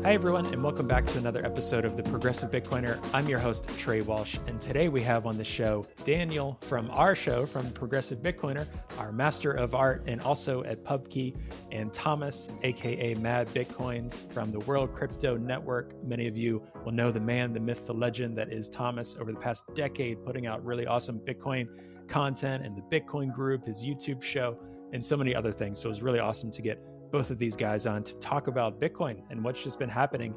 Hi, everyone, and welcome back to another episode of The Progressive Bitcoiner. I'm your host, Trey Walsh, and today we have on the show Daniel from our show, from Progressive Bitcoiner, our Master of Art, and also at PubKey, and Thomas, aka Mad Bitcoins, from the World Crypto Network. Many of you will know the man, the myth, the legend that is Thomas over the past decade, putting out really awesome Bitcoin content and the Bitcoin Group, his YouTube show, and so many other things. So it was really awesome to get both of these guys on to talk about Bitcoin and what's just been happening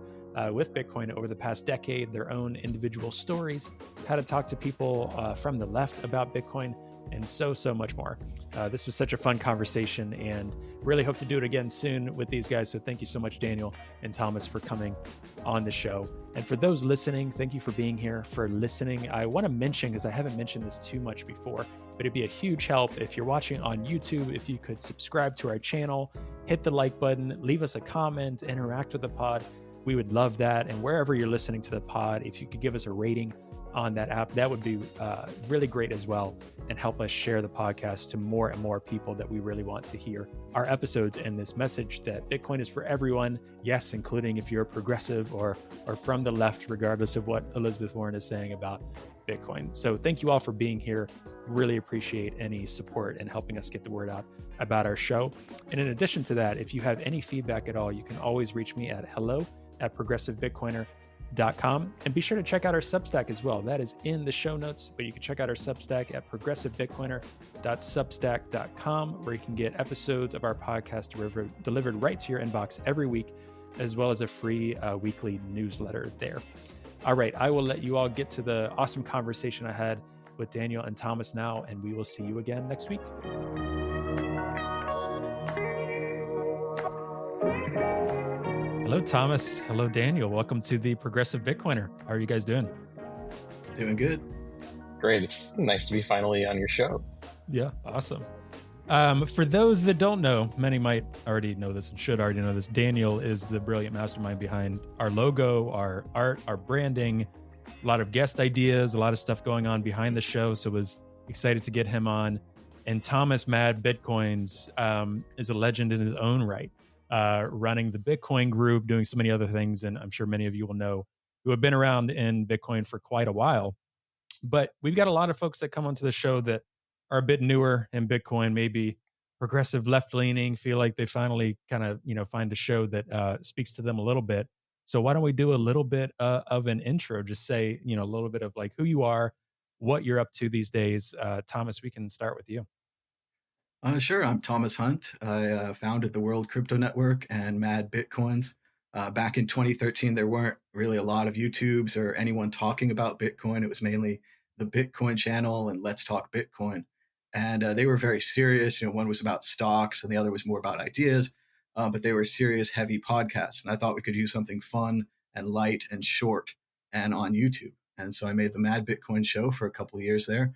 with Bitcoin over the past decade, their own individual stories, how to talk to people from the left about Bitcoin, and so much more. This was such a fun conversation and really hope to do it again soon with these guys. So thank you so much, Daniel and Thomas, for coming on the show. And for those listening, thank you for being here, for listening. I want to mention, because I haven't mentioned this too much before, but it'd be a huge help if you're watching on YouTube, if you could subscribe to our channel, hit the like button, leave us a comment, interact with the pod. We would love that. And wherever you're listening to the pod, if you could give us a rating on that app, that would be really great as well, and help us share the podcast to more and more people that we really want to hear our episodes and this message that Bitcoin is for everyone. Yes, including if you're progressive or from the left, regardless of what Elizabeth Warren is saying about Bitcoin. So thank you all for being here. Really appreciate any support and helping us get the word out about our show. And in addition to that, if you have any feedback at all, you can always reach me at hello@progressivebitcoiner.com, and be sure to check out our Substack as well. That is in the show notes, but you can check out our Substack at progressivebitcoiner.substack.com, where you can get episodes of our podcast delivered right to your inbox every week, as well as a free weekly newsletter there. All right, I will let you all get to the awesome conversation I had with Daniel and Thomas now, and we will see you again next week. Hello, Thomas. Hello, Daniel. Welcome to the Progressive Bitcoiner. How are you guys doing? Doing good. Great. It's nice to be finally on your show. Yeah, awesome. For those that don't know, many might already know this and should already know this, Daniel is the brilliant mastermind behind our logo, our art, our branding, a lot of guest ideas, a lot of stuff going on behind the show. So was excited to get him on. And Thomas Mad Bitcoins is a legend in his own right, running the Bitcoin Group, doing so many other things. And I'm sure many of you will know who have been around in Bitcoin for quite a while. But we've got a lot of folks that come onto the show that are a bit newer in Bitcoin, maybe progressive, left-leaning, feel like they finally kind of, find a show that speaks to them a little bit. So why don't we do a little bit of an intro? Just say, a little bit of like who you are, what you're up to these days. Thomas, we can start with you. Sure. I'm Thomas Hunt. I founded the World Crypto Network and Mad Bitcoins. Back in 2013, there weren't really a lot of YouTubes or anyone talking about Bitcoin. It was mainly the Bitcoin channel and Let's Talk Bitcoin. And they were very serious. One was about stocks and the other was more about ideas, but they were serious, heavy podcasts. And I thought we could use something fun and light and short and on YouTube. And so I made the Mad Bitcoin show for a couple of years there.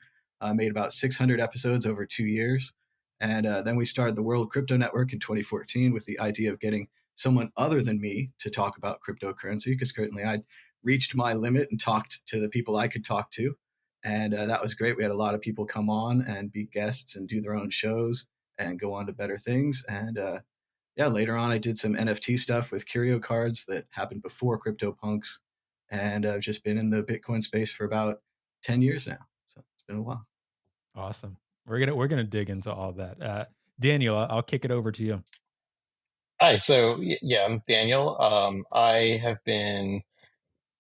Made about 600 episodes over 2 years. And then we started the World Crypto Network in 2014 with the idea of getting someone other than me to talk about cryptocurrency, because currently I'd reached my limit and talked to the people I could talk to. And that was great. We had a lot of people come on and be guests and do their own shows and go on to better things. And later on, I did some NFT stuff with curio cards that happened before CryptoPunks. And I've just been in the Bitcoin space for about 10 years now. So it's been a while. Awesome. We're gonna dig into all that. Daniel, I'll kick it over to you. Hi. So yeah, I'm Daniel. I have been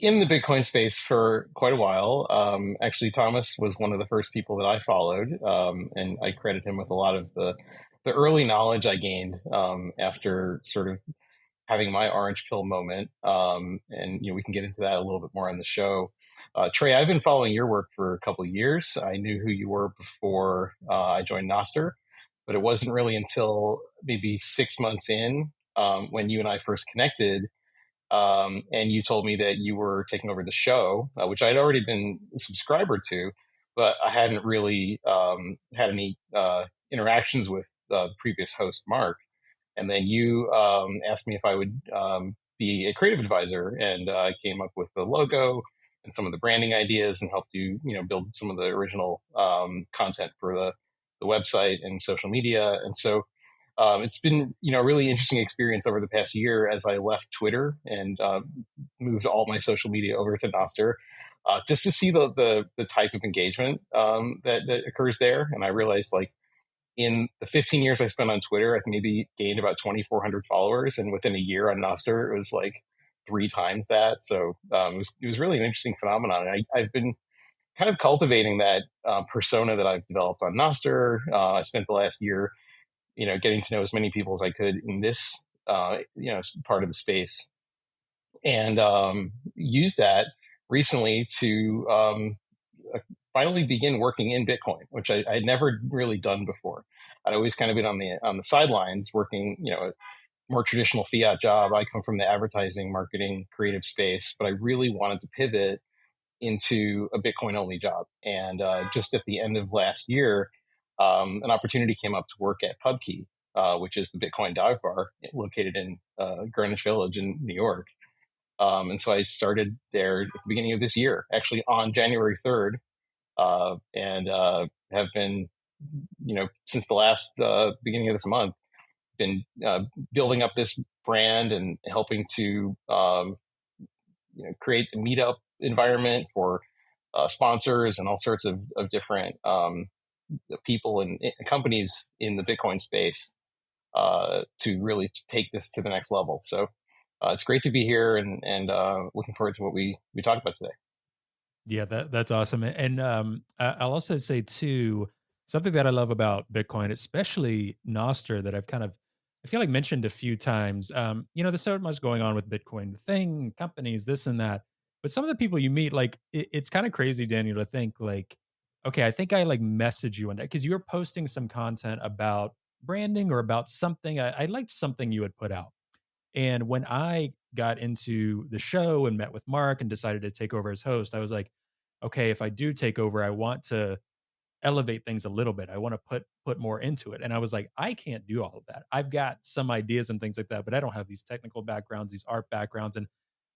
in the Bitcoin space for quite a while. Actually, Thomas was one of the first people that I followed, and I credit him with a lot of the early knowledge I gained after sort of having my orange pill moment. And we can get into that a little bit more on the show. Trey, I've been following your work for a couple of years. I knew who you were before I joined Nostr, but it wasn't really until maybe 6 months in when you and I first connected, and you told me that you were taking over the show, which I'd already been a subscriber to, but I hadn't really had any interactions with the previous host, Mark. And then you asked me if I would be a creative advisor, and I came up with the logo and some of the branding ideas and helped you, build some of the original content for the website and social media. And so it's been, a really interesting experience over the past year as I left Twitter and moved all my social media over to Nostr, just to see the type of engagement that occurs there. And I realized, like, in the 15 years I spent on Twitter, I've maybe gained about 2,400 followers, and within a year on Nostr, it was like 3 times that. So it was really an interesting phenomenon. And I've been kind of cultivating that persona that I've developed on Nostr. I spent the last year, getting to know as many people as I could in this, part of the space, and used that recently to finally begin working in Bitcoin, which I'd never really done before. I'd always kind of been on the sidelines working, a more traditional fiat job. I come from the advertising, marketing, creative space, but I really wanted to pivot into a Bitcoin only job. And just at the end of last year, an opportunity came up to work at PubKey, which is the Bitcoin dive bar located in Greenwich Village in New York. And so I started there at the beginning of this year, actually on January 3rd, and have been, since the last beginning of this month, been building up this brand and helping to create a meetup environment for sponsors and all sorts of different people and companies in the Bitcoin space to really take this to the next level. So it's great to be here, and looking forward to what we talked about today. Yeah, that's awesome. And I'll also say too, something that I love about Bitcoin, especially Nostr, that I feel like mentioned a few times. There's so much going on with Bitcoin, the thing, companies, this and that. But some of the people you meet, like it's kind of crazy, Daniel, to think like, okay, I think I like message you one day because you were posting some content about branding or about something. I liked something you had put out. And when I got into the show and met with Mark and decided to take over as host, I was like, okay, if I do take over, I want to elevate things a little bit. I want to put more into it. And I was like, I can't do all of that. I've got some ideas and things like that, but I don't have these technical backgrounds, these art backgrounds. And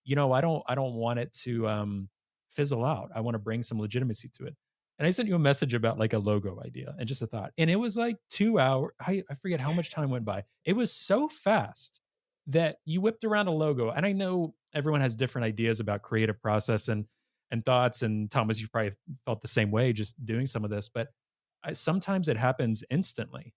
I don't want it to fizzle out. I want to bring some legitimacy to it. And I sent you a message about like a logo idea and just a thought. And it was like 2 hours. I forget how much time went by. It was so fast that you whipped around a logo. And I know everyone has different ideas about creative process and thoughts. And Thomas, you've probably felt the same way just doing some of this, but sometimes it happens instantly.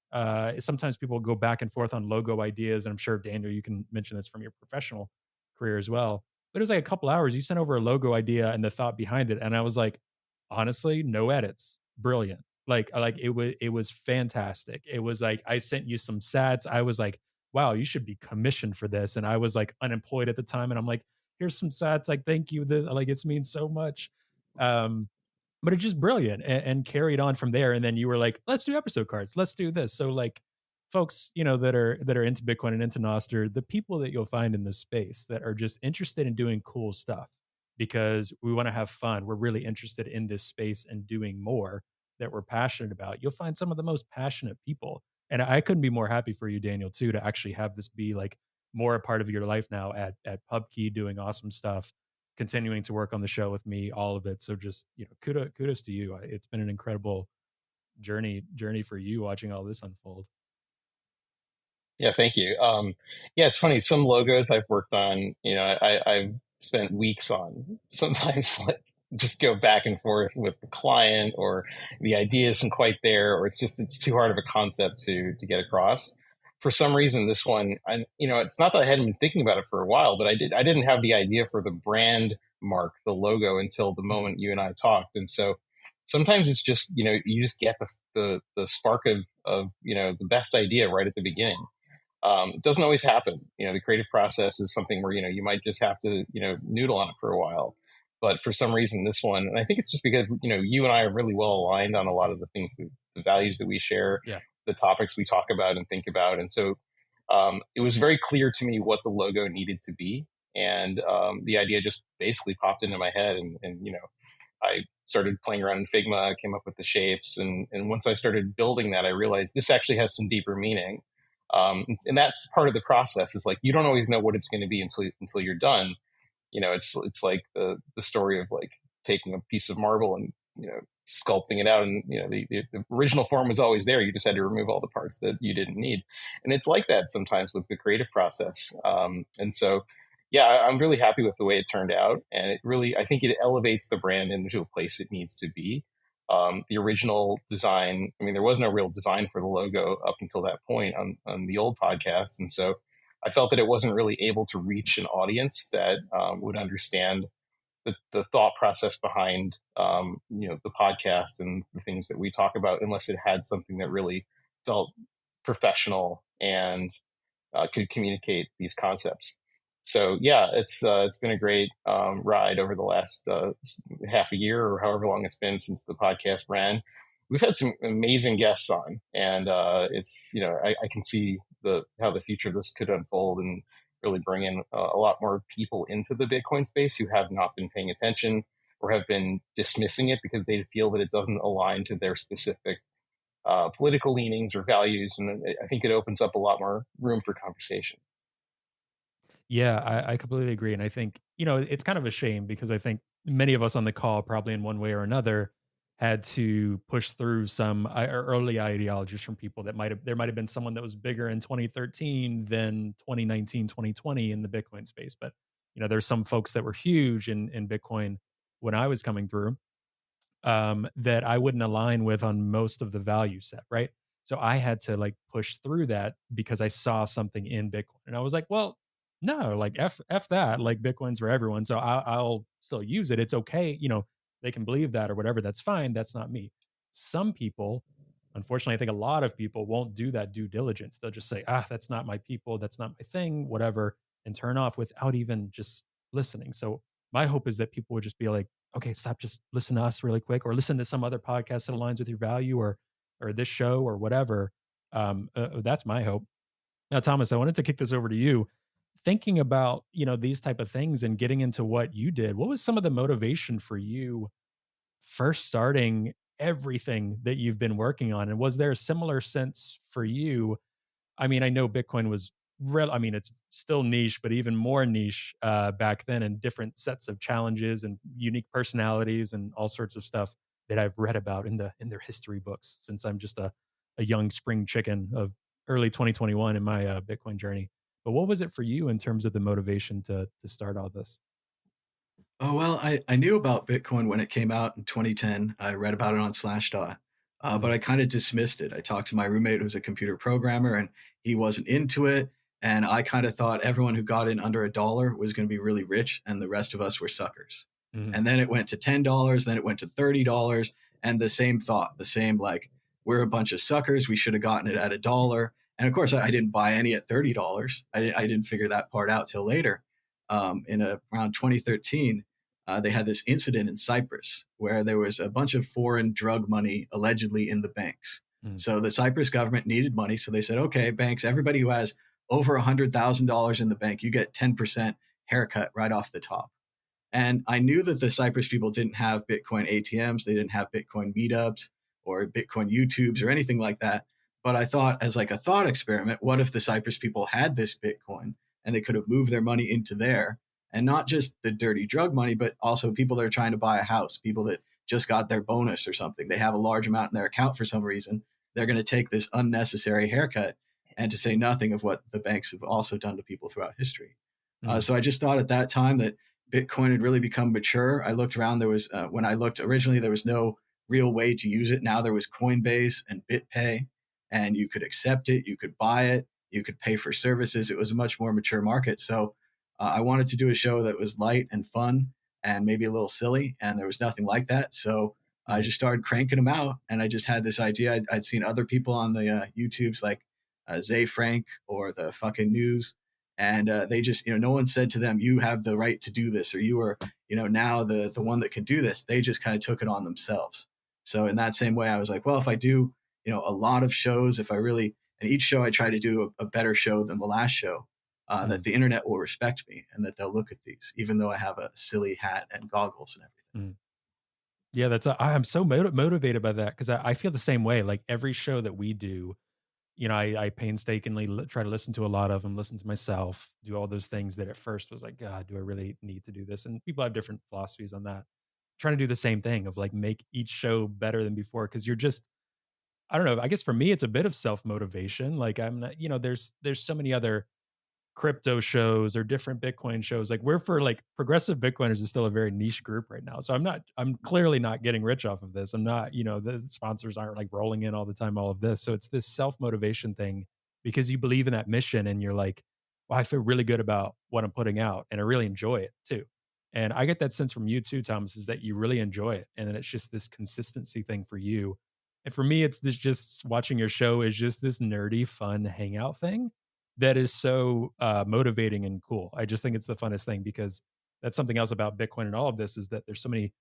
Sometimes people go back and forth on logo ideas. And I'm sure, Daniel, you can mention this from your professional career as well. But it was like a couple hours. You sent over a logo idea and the thought behind it. And I was like, honestly, no edits. Brilliant. Like it was fantastic. It was like I sent you some sats. I was like, wow, you should be commissioned for this. And I was like unemployed at the time. And I'm like, here's some sats. Like, thank you. This like it means so much. Um, but it's just brilliant and carried on from there. And then you were like, let's do episode cards. Let's do this. So like folks, that are into Bitcoin and into Nostr, the people that you'll find in this space that are just interested in doing cool stuff because we want to have fun. We're really interested in this space and doing more that we're passionate about. You'll find some of the most passionate people. And I couldn't be more happy for you, Daniel, too, to actually have this be like more a part of your life now at PubKey doing awesome stuff, continuing to work on the show with me, all of it. So just, kudos to you. It's been an incredible journey for you watching all this unfold. Yeah, thank you. Yeah, it's funny. Some logos I've worked on, I've spent weeks on. Sometimes, like, just go back and forth with the client, or the idea isn't quite there, or it's too hard of a concept to get across. For some reason, this one, it's not that I hadn't been thinking about it for a while, but I didn't have the idea for the brand mark, the logo, until the moment you and I talked. And so sometimes it's just, you just get the spark of the best idea right at the beginning. It doesn't always happen. The creative process is something where, you might just have to, noodle on it for a while. But for some reason, this one, and I think it's just because, you and I are really well aligned on a lot of the things, the values that we share, Yeah. the topics we talk about and think about. And so it was very clear to me what the logo needed to be. And the idea just basically popped into my head. And I started playing around in Figma, came up with the shapes. And once I started building that, I realized this actually has some deeper meaning. And that's part of the process, is like, you don't always know what it's going to be until you're done. It's like the story of like taking a piece of marble and, sculpting it out, and the original form was always there. You just had to remove all the parts that you didn't need, and it's like that sometimes with the creative process. And so, yeah, I'm really happy with the way it turned out, and I think it elevates the brand into a place it needs to be. The original design, I mean, there was no real design for the logo up until that point on the old podcast, and so I felt that it wasn't really able to reach an audience that would understand the thought process behind the podcast and the things that we talk about, unless it had something that really felt professional and could communicate these concepts. So yeah, it's been a great ride over the last half a year or however long it's been since the podcast ran. We've had some amazing guests on, and I can see how the future of this could unfold and really bring in a lot more people into the Bitcoin space who have not been paying attention or have been dismissing it because they feel that it doesn't align to their specific political leanings or values. And I think it opens up a lot more room for conversation. Yeah, I completely agree. And I think, it's kind of a shame because I think many of us on the call, probably in one way or another, had to push through some early ideologies from people there might have been someone that was bigger in 2013 than 2019, 2020 in the Bitcoin space. But, there's some folks that were huge in Bitcoin when I was coming through, that I wouldn't align with on most of the value set, right? So I had to like push through that because I saw something in Bitcoin, and I was like, well, no, like f that, like Bitcoin's for everyone, so I'll still use it. It's okay, they can believe that or whatever. That's fine. That's not me. Some people, unfortunately, I think a lot of people won't do that due diligence. They'll just say, that's not my people, that's not my thing, whatever, and turn off without even just listening. So my hope is that people would just be like, okay, stop, just listen to us really quick, or listen to some other podcast that aligns with your value, or this show or whatever. That's my hope. Now, Thomas, I wanted to kick this over to you. Thinking about, these type of things and getting into what you did, what was some of the motivation for you first starting everything that you've been working on? And was there a similar sense for you? I mean, I know Bitcoin was I mean, it's still niche, but even more niche back then, and different sets of challenges and unique personalities and all sorts of stuff that I've read about in their history books since I'm just a young spring chicken of early 2021 in my Bitcoin journey. But what was it for you in terms of the motivation to start all this? Oh, well, I knew about Bitcoin when it came out in 2010. I read about it on Slashdot, but Mm, I kind of dismissed it. I talked to my roommate who's a computer programmer, and he wasn't into it. And I kind of thought everyone who got in under $1 was going to be really rich, and the rest of us were suckers. mhm, And then it went to $10, then it went to $30, and the same thought, the same like, we're a bunch of suckers. We should have gotten it at $1. And of course, I didn't buy any at $30. I didn't figure that part out till later. Around 2013, they had this incident in Cyprus where there was a bunch of foreign drug money allegedly in the banks. mm, So the Cyprus government needed money. So they said, okay, banks, everybody who has over $100,000 in the bank, you get 10% haircut right off the top. And I knew that the Cyprus people didn't have Bitcoin ATMs, they didn't have Bitcoin meetups or Bitcoin YouTubes or anything like that. But I thought, as like a thought experiment, what if the Cyprus people had this Bitcoin and they could have moved their money into there, and not just the dirty drug money, but also people that are trying to buy a house, people that just got their bonus or something. They have a large amount in their account for some reason. They're going to take this unnecessary haircut, and to say nothing of what the banks have also done to people throughout history. mm, So I just thought at that time that Bitcoin had really become mature. I looked around. There was when I looked originally, there was no real way to use it. Now there was Coinbase and BitPay, and you could accept it, you could buy it, you could pay for services. It was a much more mature market. So I wanted to do a show that was light and fun and maybe a little silly, and there was nothing like that. So I mm, just started cranking them out, and I just had this idea. I'd seen other people on the YouTubes like Zay Frank or the fucking news, and they just, no one said to them, you have the right to do this, or you are, now the one that can do this. They just kind of took it on themselves. So in that same way, I was like, well, if I do, a lot of shows, if I really, and each show I try to do a better show than the last show, that mm, the internet will respect me and that they'll look at these, even though I have a silly hat and goggles and everything. mm. Yeah, I'm so motivated by that because I feel the same way. Like every show that we do, I painstakingly try to listen to a lot of them, listen to myself, do all those things that at first was like, God, do I really need to do this? And people have different philosophies on that. trying to do the same thing of like make each show better than before because you're just I don't know. I guess for me, it's a bit of self motivation. Like I'm not, there's so many other crypto shows or different Bitcoin shows. Like we're for like progressive Bitcoiners is still a very niche group right now. So I'm clearly not getting rich off of this. I'm not, the sponsors aren't like rolling in all the time, all of this. So it's this self motivation thing because you believe in that mission and you're like, well, I feel really good about what I'm putting out and I really enjoy it too. And I get that sense from you too, Thomas, is that you really enjoy it. And then it's just this consistency thing for you. And for me, it's this just watching your show is just this nerdy, fun hangout thing that is so motivating and cool. I just think it's the funnest thing because that's something else about Bitcoin and all of this is that there's so many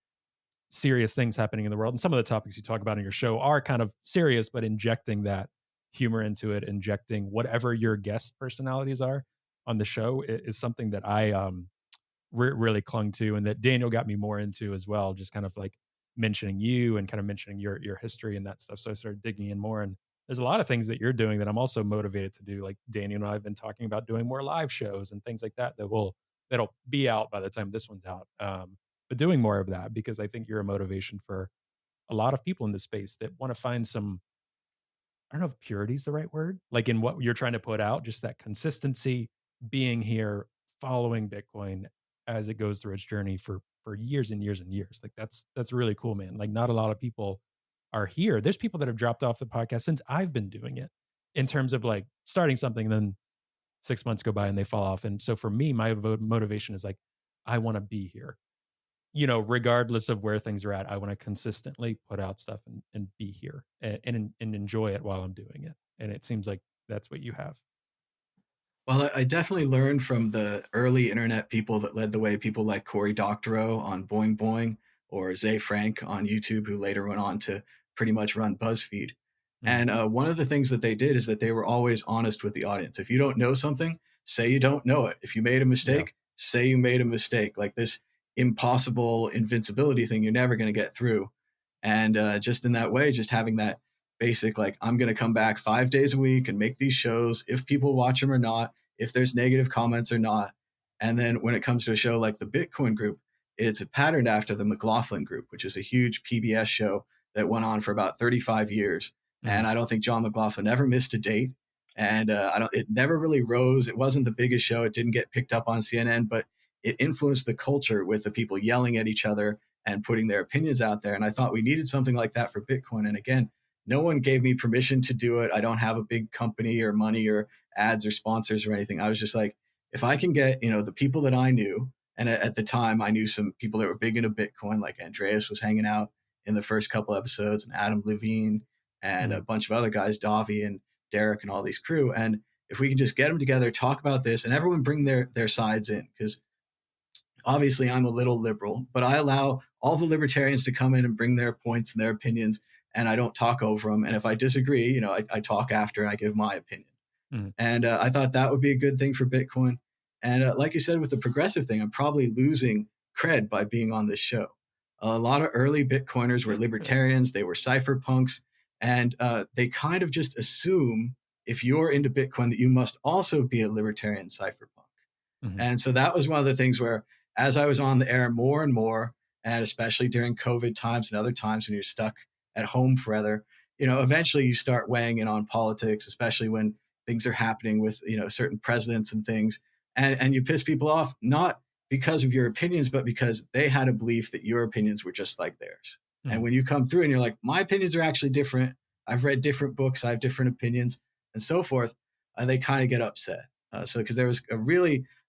serious things happening in the world. And some of the topics you talk about in your show are kind of serious, but injecting that humor into it, injecting whatever your guest personalities are on the show is something that I really clung to and that Daniel got me more into as well, just kind of like mentioning you and kind of mentioning your history and that stuff. So I started digging in more and there's a lot of things that you're doing that I'm also motivated to do. Like Daniel and I have been talking about doing more live shows and things like that that'll be out by the time this one's out. But doing more of that because I think you're a motivation for a lot of people in this space that want to find some I don't know if purity is the right word, like in what you're trying to put out, just that consistency, being here, following Bitcoin as it goes through its journey for years and years and years. Like that's really cool, man. Like not a lot of people are here. There's people that have dropped off the podcast since I've been doing it in terms of like starting something and then 6 months go by and they fall off. And so for me, my motivation is like, I want to be here regardless of where things are at, I want to consistently put out stuff and be here and enjoy it while I'm doing it. And it seems like that's what you have. Well, I definitely learned from the early internet people that led the way, people like Cory Doctorow on Boing Boing or Zay Frank on YouTube, who later went on to pretty much run BuzzFeed. Mm, And one of the things that they did is that they were always honest with the audience. If you don't know something, say you don't know it. If you made a yeah. mistake, say you made a mistake. Like this impossible invincibility thing, you're never going to get through. And just in that way, just having that basic, like, I'm going to come back 5 days a week and make these shows, if people watch them or not, if there's negative comments or not. And then when it comes to a show like the Bitcoin Group, it's patterned after the McLaughlin Group, which is a huge PBS show that went on for about 35 years. Mm, And I don't think John McLaughlin ever missed a date. And it never really rose. It wasn't the biggest show. It didn't get picked up on CNN, but it influenced the culture with the people yelling at each other and putting their opinions out there. And I thought we needed something like that for Bitcoin. And again, no one gave me permission to do it. I don't have a big company or money or ads or sponsors or anything. I was just like, if I can get, the people that I knew, and at the time I knew some people that were big into Bitcoin, like Andreas was hanging out in the first couple episodes, and Adam Levine and a mm, bunch of other guys, Davi and Derek and all these crew. And if we can just get them together, talk about this, and everyone bring their sides in, because obviously I'm a little liberal, but I allow all the libertarians to come in and bring their points and their opinions, and I don't talk over them. And if I disagree, I talk after and I give my opinion. mm, And I thought that would be a good thing for Bitcoin. And like you said, with the progressive thing, I'm probably losing cred by being on this show. A lot of early Bitcoiners were libertarians, they were cypherpunks, and they kind of just assume if you're into Bitcoin that you must also be a libertarian cypherpunk. mhm, And so that was one of the things where, as I was on the air more and more, and especially during COVID times and other times when you're stuck at home forever, eventually you start weighing in on politics, especially when things are happening with, certain presidents and things. And you piss people off, not because of your opinions, but because they had a belief that your opinions were just like theirs. And mhm. when you come through and you're like, my opinions are actually different. I've read different books. I have different opinions and so forth. They kind of get upset. Because there was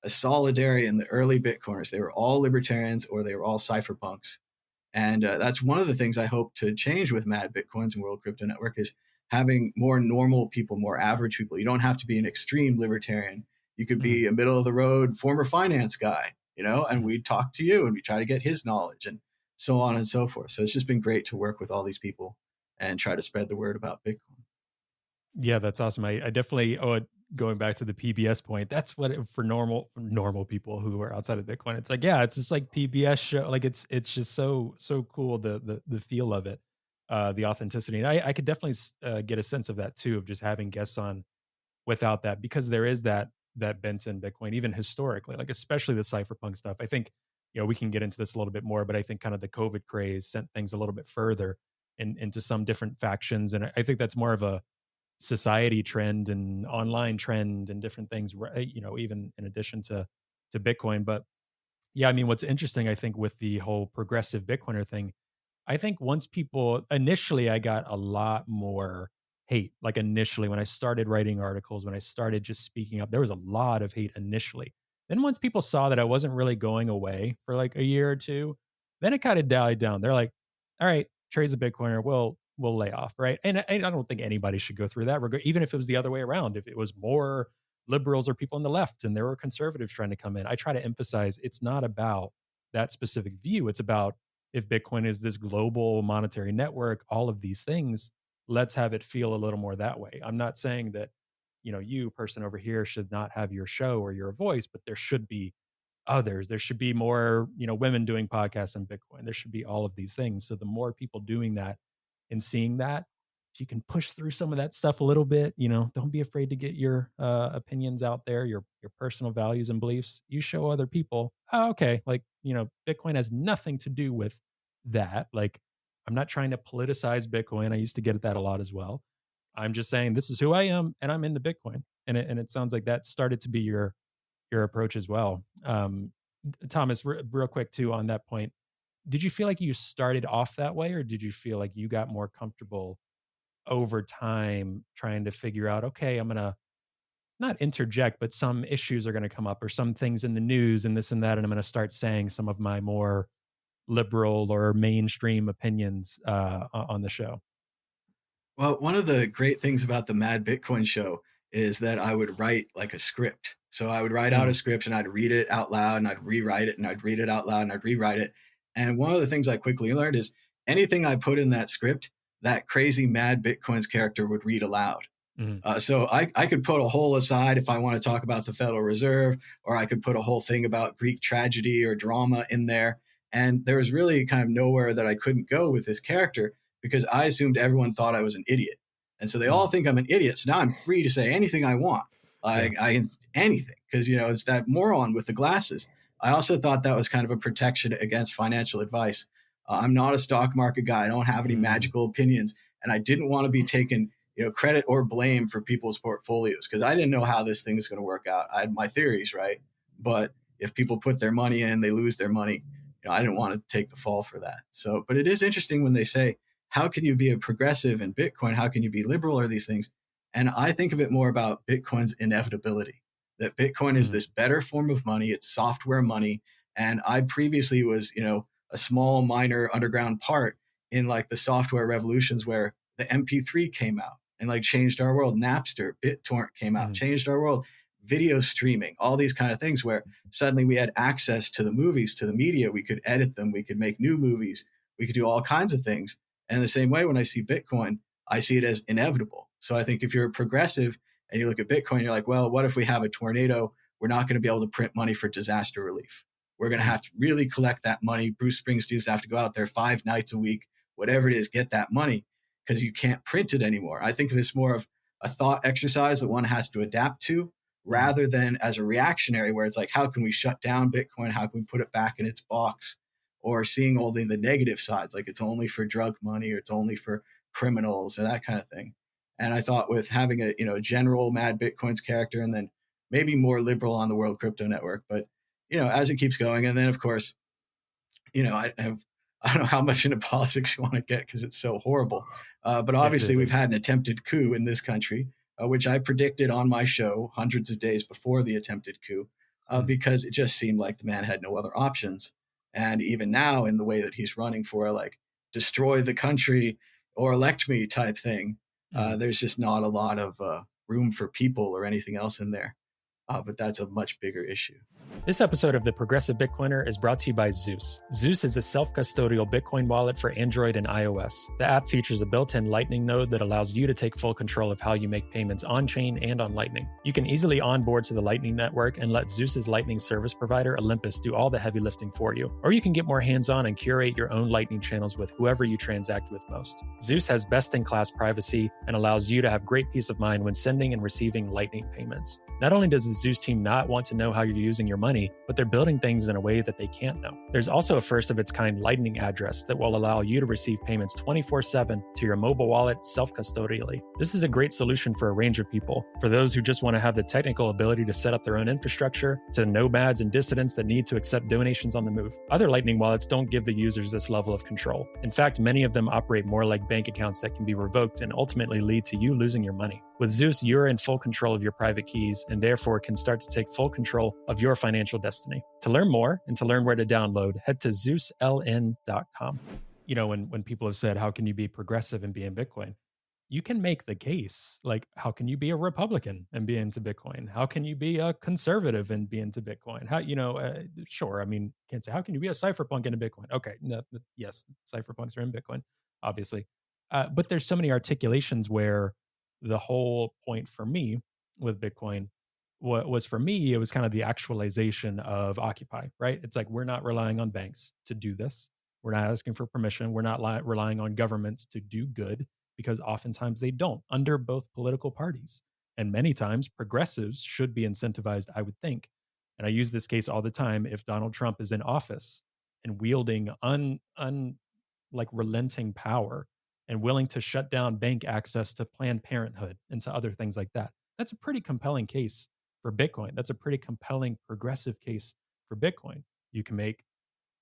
a solid area in the early Bitcoiners. They were all libertarians or they were all cypherpunks. And that's one of the things I hope to change with Mad Bitcoins and World Crypto Network is having more normal people, more average people. You don't have to be an extreme libertarian. You could Mhm, be a middle of the road former finance guy, and mhm. we talk to you and we try to get his knowledge and so on and so forth. So it's just been great to work with all these people and try to spread the word about Bitcoin. Yeah, that's awesome. I definitely going back to the PBS point, that's what for normal people who are outside of Bitcoin. It's like, yeah, it's this like PBS show. Like it's just so cool the feel of it, the authenticity. And I could definitely get a sense of that too, of just having guests on without that, because there is that bent in Bitcoin, even historically, like especially the cypherpunk stuff. I think we can get into this a little bit more, but I think kind of the COVID craze sent things a little bit further into some different factions. And I think that's more of a society trend and online trend and different things, right? Even in addition to Bitcoin. But yeah, I mean, what's interesting, I think, with the whole progressive Bitcoiner thing, I think once people initially, I got a lot more hate. Like initially, when I started writing articles, when I started just speaking up, there was a lot of hate initially. Then once people saw that I wasn't really going away for like a year or two, then it kind of died down. They're like, "All right, Trey's a Bitcoiner. We'll lay off, right?" And I don't think anybody should go through that. Even if it was the other way around, if it was more liberals or people on the left and there were conservatives trying to come in, I try to emphasize it's not about that specific view. It's about, if Bitcoin is this global monetary network, all of these things, let's have it feel a little more that way. I'm not saying that, you person over here should not have your show or your voice, but there should be others. There should be more, women doing podcasts on Bitcoin. There should be all of these things. So the more people doing that and seeing that, if you can push through some of that stuff a little bit, don't be afraid to get your opinions out there, your personal values and beliefs. You show other people, oh, okay, like, Bitcoin has nothing to do with that. Like, I'm not trying to politicize Bitcoin. I used to get at that a lot as well. I'm just saying this is who I am and I'm into Bitcoin. And it sounds like that started to be your approach as well. Thomas, real quick too on that point, did you feel like you started off that way, or did you feel like you got more comfortable over time trying to figure out, okay, I'm gonna not interject, but some issues are gonna come up or some things in the news and this and that, and I'm gonna start saying some of my more liberal or mainstream opinions on the show? Well, one of the great things about the Mad Bitcoin show is that I would write like a script. So I would write out a Mm, script and I'd read it out loud and I'd rewrite it and I'd read it out loud and I'd rewrite it. And one of the things I quickly learned is anything I put in that script, that crazy Mad Bitcoins character would read aloud. mm, So I could put a whole aside if I want to talk about the Federal Reserve, or I could put a whole thing about Greek tragedy or drama in there. And there was really kind of nowhere that I couldn't go with this character because I assumed everyone thought I was an idiot. And so they all mm. think I'm an idiot. So now I'm free to say anything I want. Yeah. Anything, because it's that moron with the glasses. I also thought that was kind of a protection against financial advice. I'm not a stock market guy. I don't have any Mm, magical opinions, and I didn't want to be taken credit or blame for people's portfolios because I didn't know how this thing is going to work out. I had my theories, right? But if people put their money in, they lose their money. I didn't want to take the fall for that. So, but it is interesting when they say, how can you be a progressive in Bitcoin? How can you be liberal or these things? And I think of it more about Bitcoin's inevitability, that Bitcoin is mm, this better form of money. It's software money. And I previously was, a small minor underground part in like the software revolutions where the MP3 came out and like changed our world. Napster, BitTorrent came out, mm, changed our world. Video streaming, all these kind of things where suddenly we had access to the movies, to the media. We could edit them. We could make new movies. We could do all kinds of things. And in the same way, when I see Bitcoin, I see it as inevitable. So I think if you're a progressive and you look at Bitcoin, you're like, well, what if we have a tornado? We're not going to be able to print money for disaster relief. We're going to mm, have to really collect that money. Bruce Springsteen's have to go out there 5 nights a week, whatever it is, get that money because you can't print it anymore. I think of this more of a thought exercise that one has to adapt to mm. rather than as a reactionary where it's like, how can we shut down Bitcoin? How can we put it back in its box? Or seeing all the negative sides, like it's only for drug money or it's only for criminals or that kind of thing. And I thought with having a general Mad Bitcoins character and then maybe more liberal on the World Crypto Network, but as it keeps going, and then of course I don't know how much into politics you want to get because it's so horrible. But obviously, It we've is. had an attempted coup in this country, which I predicted on my show hundreds of days before the attempted coup, Mm, because it just seemed like the man had no other options. And even now, in the way that he's running for like destroy the country or elect me type thing, mm. there's just not a lot of room for people or anything else in there. But that's a much bigger issue. This episode of The Progressive Bitcoiner is brought to you by Zeus. Zeus is a self custodial Bitcoin wallet for Android and iOS. The app features a built in Lightning node that allows you to take full control of how you make payments on chain and on Lightning. You can easily onboard to the Lightning network and let Zeus's Lightning service provider, Olympus, do all the heavy lifting for you. Or you can get more hands on and curate your own Lightning channels with whoever you transact with most. Zeus has best in class privacy and allows you to have great peace of mind when sending and receiving Lightning payments. Not only does the Zeus team not want to know how you're using your money, but they're building things in a way that they can't know. There's also a first of its kind Lightning address that will allow you to receive payments 24/7 to your mobile wallet self-custodially. This is a great solution for a range of people. For those who just want to have the technical ability to set up their own infrastructure, to nomads and dissidents that need to accept donations on the move. Other Lightning wallets don't give the users this level of control. In fact, many of them operate more like bank accounts that can be revoked and ultimately lead to you losing your money. With Zeus, you're in full control of your private keys and therefore can start to take full control of your financial destiny. To learn more and to learn where to download, head to ZeusLN.com. You know, when people have said, how can you be progressive and be in Bitcoin? You can make the case, like, how can you be a Republican and be into Bitcoin? How can you be a conservative and be into Bitcoin? How, sure. I mean, can't say, how can you be a cypherpunk into Bitcoin? Okay. No, yes, cypherpunks are in Bitcoin, obviously. But there's so many articulations where the whole point for me with Bitcoin was for me, it was kind of the actualization of Occupy, right? It's like, we're not relying on banks to do this. We're not asking for permission. We're not relying on governments to do good, because oftentimes they don't under both political parties. And many times progressives should be incentivized, I would think. And I use this case all the time. If Donald Trump is in office and wielding like relenting power and willing to shut down bank access to Planned Parenthood and to other things like that, that's a pretty compelling case for Bitcoin. That's a pretty compelling progressive case for Bitcoin. You can make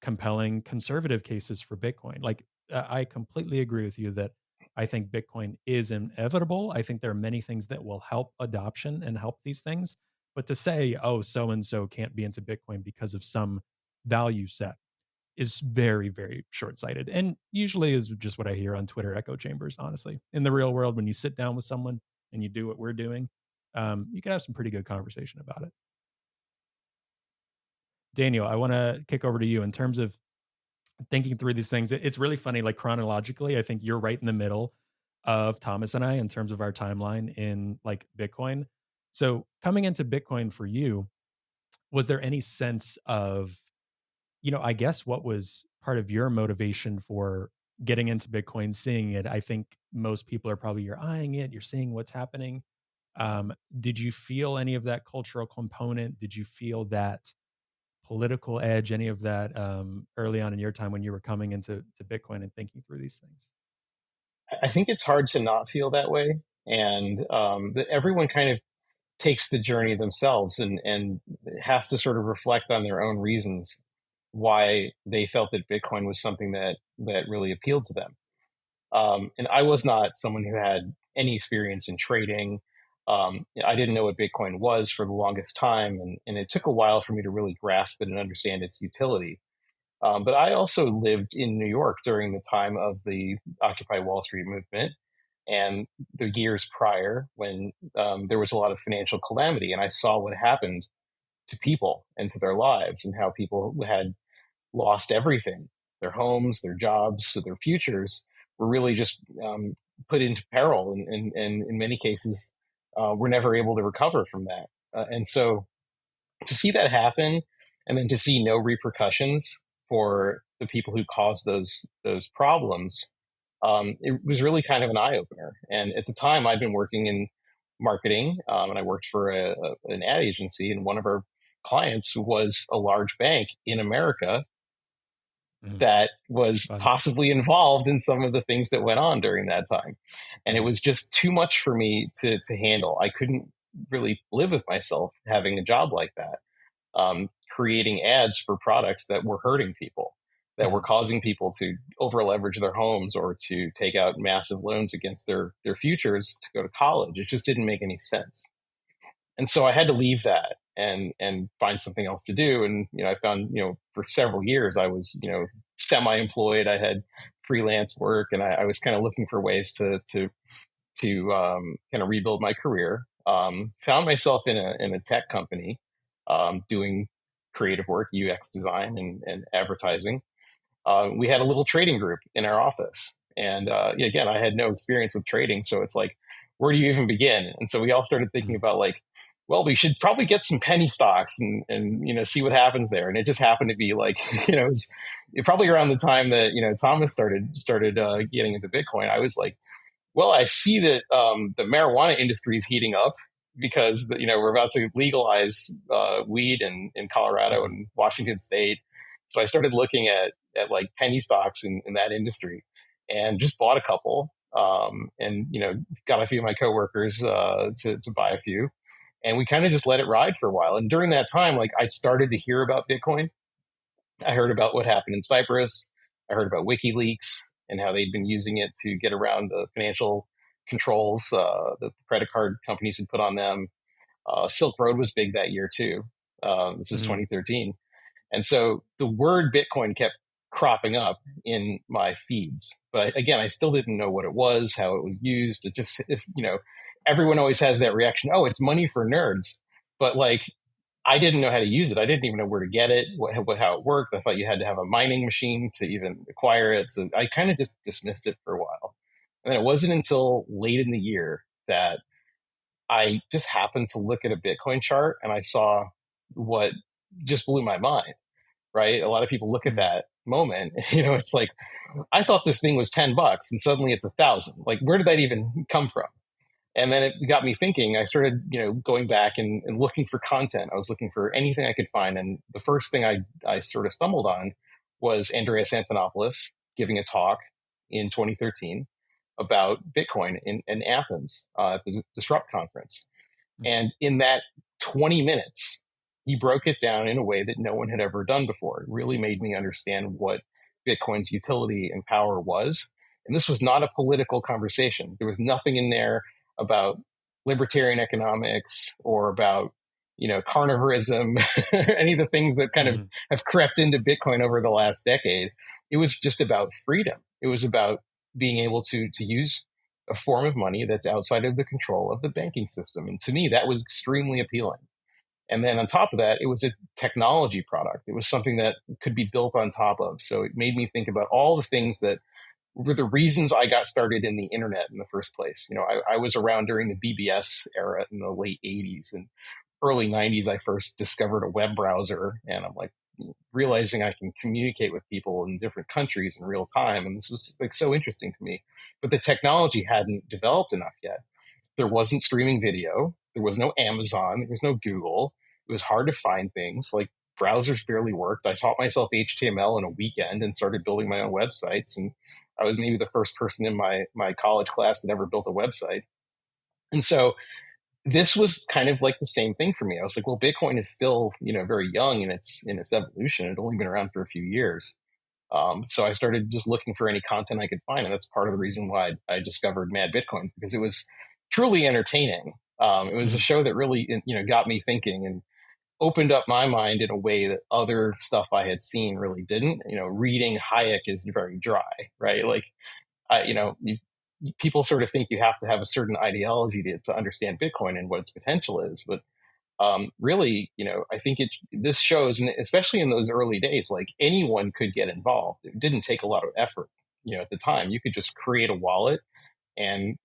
compelling conservative cases for Bitcoin. Like, I completely agree with you that I think Bitcoin is inevitable. I think there are many things that will help adoption and help these things. But to say, oh, so and so can't be into Bitcoin because of some value set is very, very short sighted. And usually is just what I hear on Twitter echo chambers, honestly. In the real world, when you sit down with someone and you do what we're doing, you can have some pretty good conversation about it. Daniel, I want to kick over to you in terms of thinking through these things. It's really funny, like chronologically, I think you're right in the middle of Thomas and I in terms of our timeline in like Bitcoin. So coming into Bitcoin for you, was there any sense of, I guess what was part of your motivation for getting into Bitcoin, seeing it? I think most people are probably, you're eyeing it, you're seeing what's happening. Did you feel any of that cultural component? Did you feel that political edge, any of that early on in your time when you were coming into Bitcoin and thinking through these things? I think it's hard to not feel that way. And that everyone kind of takes the journey themselves and has to sort of reflect on their own reasons why they felt that Bitcoin was something that really appealed to them. And I was not someone who had any experience in trading. I didn't know what Bitcoin was for the longest time, and it took a while for me to really grasp it and understand its utility. But I also lived in New York during the time of the Occupy Wall Street movement and the years prior when there was a lot of financial calamity. And I saw what happened to people and to their lives and how people had lost everything, their homes, their jobs, their futures were really just put into peril. And in many cases, were never able to recover from that. And so to see that happen and then to see no repercussions for the people who caused those problems, it was really kind of an eye opener. And at the time, I'd been working in marketing, and I worked for an ad agency, and one of our clients was a large bank in America that was possibly involved in some of the things that went on during that time. And it was just too much for me to handle. I couldn't really live with myself having a job like that, creating ads for products that were hurting people, that were causing people to over leverage their homes or to take out massive loans against their futures to go to college. It just didn't make any sense. And so I had to leave that and find something else to do. And, I found, for several years I was, semi-employed. I had freelance work and I was kind of looking for ways to kind of rebuild my career. Found myself in a tech company, doing creative work, UX design and advertising. We had a little trading group in our office. And again, I had no experience with trading. So it's like, where do you even begin? And so we all started thinking about like, well, we should probably get some penny stocks and see what happens there. And it just happened to be like, it was probably around the time that, Thomas started getting into Bitcoin. I was like, well, I see that the marijuana industry is heating up. because we're about to legalize weed in Colorado and Washington State. So I started looking at like penny stocks in that industry, and just bought a couple. And got a few of my coworkers to buy a few, and we kind of just let it ride for a while. And during that time, like, I started to hear about Bitcoin. I heard about what happened in Cyprus. I heard about WikiLeaks and how they'd been using it to get around the financial controls that the credit card companies had put on them. Silk Road was big that year too. This is 2013. And so the word Bitcoin kept cropping up in my feeds. But again, I still didn't know what it was, how it was used. It just, everyone always has that reaction, oh, it's money for nerds. But like, I didn't know how to use it. I didn't even know where to get it, how it worked. I thought you had to have a mining machine to even acquire it. So I kind of just dismissed it for a while. And then it wasn't until late in the year that I just happened to look at a Bitcoin chart, and I saw what just blew my mind, right? A lot of people look at that moment, it's like, I thought this thing was $10 and suddenly it's 1,000. Like, where did that even come from? And then it got me thinking. I started, going back and looking for content. I was looking for anything I could find. And the first thing I sort of stumbled on was Andreas Antonopoulos giving a talk in 2013 about Bitcoin in Athens at the Disrupt conference. And in that 20 minutes, he broke it down in a way that no one had ever done before. It really made me understand what Bitcoin's utility and power was. And this was not a political conversation. There was nothing in there about libertarian economics or about, carnivorism, any of the things that kind of have crept into Bitcoin over the last decade. It was just about freedom. It was about being able to use a form of money that's outside of the control of the banking system. And to me, that was extremely appealing. And then on top of that, it was a technology product. It was something that could be built on top of. So it made me think about all the things that were the reasons I got started in the internet in the first place. I was around during the BBS era in the late 80s and early 90s. I first discovered a web browser, and I'm like realizing I can communicate with people in different countries in real time. And this was like so interesting to me, but the technology hadn't developed enough yet. There wasn't streaming video. There was no Amazon. There was no Google. It was hard to find things. Like, browsers barely worked. I taught myself HTML in a weekend and started building my own websites. And I was maybe the first person in my college class that ever built a website. And so this was kind of like the same thing for me. I was like, well, Bitcoin is still, very young in its evolution. It had only been around for a few years. So I started just looking for any content I could find. And that's part of the reason why I discovered Mad Bitcoins, because it was truly entertaining. It was a show that really, got me thinking and opened up my mind in a way that other stuff I had seen really didn't. Reading Hayek is very dry, right? Like, people sort of think you have to have a certain ideology to understand Bitcoin and what its potential is. But really, I think this shows, and especially in those early days, like, anyone could get involved. It didn't take a lot of effort. At the time, you could just create a wallet, and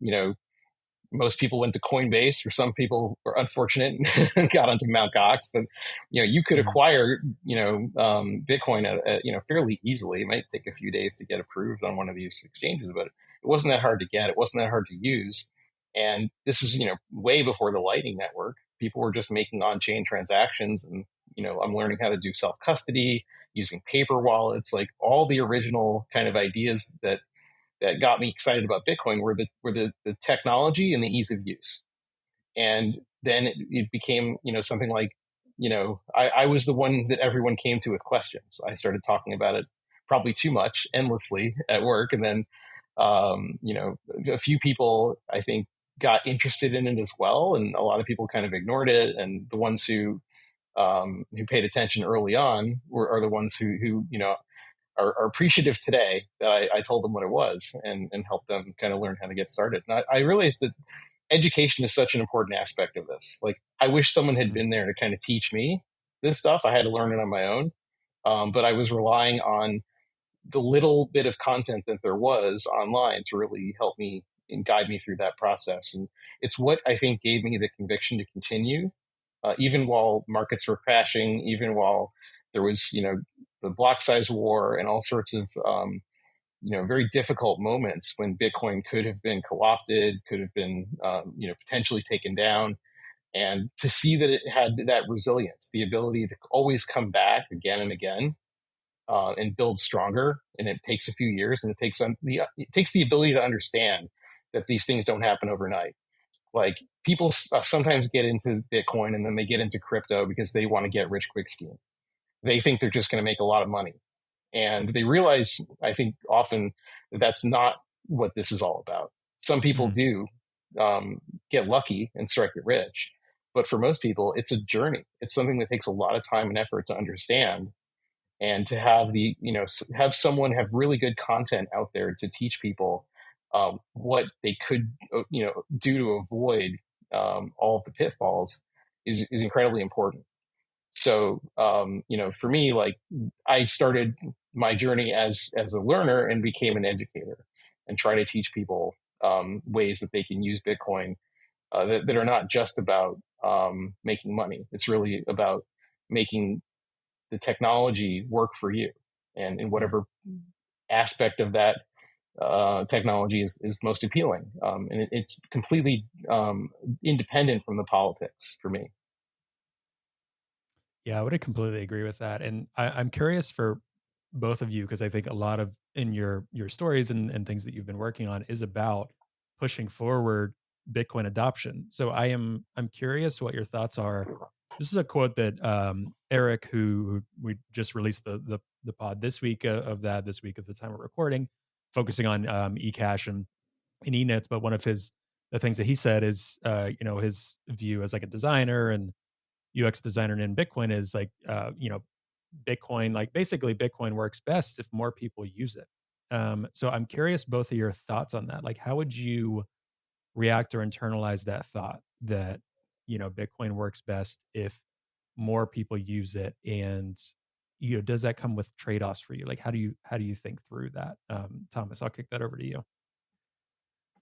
most people went to Coinbase, or some people were unfortunate and got onto Mt. Gox. But you could acquire Bitcoin at fairly easily. It might take a few days to get approved on one of these exchanges, but it wasn't that hard to get. It wasn't that hard to use. And this is way before the Lightning Network. People were just making on-chain transactions, and I'm learning how to do self-custody using paper wallets. Like, all the original kind of ideas that got me excited about Bitcoin were the technology and the ease of use. And then it became, something like, I was the one that everyone came to with questions. I started talking about it probably too much, endlessly at work. And then, a few people, I think, got interested in it as well. And a lot of people kind of ignored it. And the ones who paid attention early on are the ones who are appreciative today that I told them what it was and helped them kind of learn how to get started. And I realized that education is such an important aspect of this. Like, I wish someone had been there to kind of teach me this stuff. I had to learn it on my own. But I was relying on the little bit of content that there was online to really help me and guide me through that process. And it's what I think gave me the conviction to continue, even while markets were crashing, even while there was, the block size war and all sorts of, very difficult moments when Bitcoin could have been co-opted, could have been, potentially taken down. And to see that it had that resilience, the ability to always come back again and again, and build stronger. And it takes a few years, and it takes the ability to understand that these things don't happen overnight. Like people sometimes get into Bitcoin and then they get into crypto because they want to get rich quick scheme. They think they're just going to make a lot of money, and they realize, I think, often that that's not what this is all about. Some people Mhm. do get lucky and strike it rich, but for most people, it's a journey. It's something that takes a lot of time and effort to understand, and to have have someone have really good content out there to teach people what they could do to avoid all of the pitfalls is incredibly important. So for me, like, I started my journey as a learner and became an educator, and try to teach people ways that they can use Bitcoin that are not just about making money. It's really about making the technology work for you, and in Mhm. whatever aspect of that technology is most appealing. And it's completely independent from the politics for me. Yeah, I would completely agree with that. And I'm curious for both of you, because I think a lot of in your stories and things that you've been working on is about pushing forward Bitcoin adoption. So I'm curious what your thoughts are. This is a quote that Eric, who we just released the pod this week of that this week of the time of recording, focusing on eCash and eNets. But one of the things that he said is his view as like a designer and UX designer in Bitcoin is like, Bitcoin, like basically Bitcoin works best if more people use it. So I'm curious both of your thoughts on that. Like, how would you react or internalize that thought that, Bitcoin works best if more people use it? And, does that come with trade-offs for you? Like, how do you think through that? Thomas, I'll kick that over to you.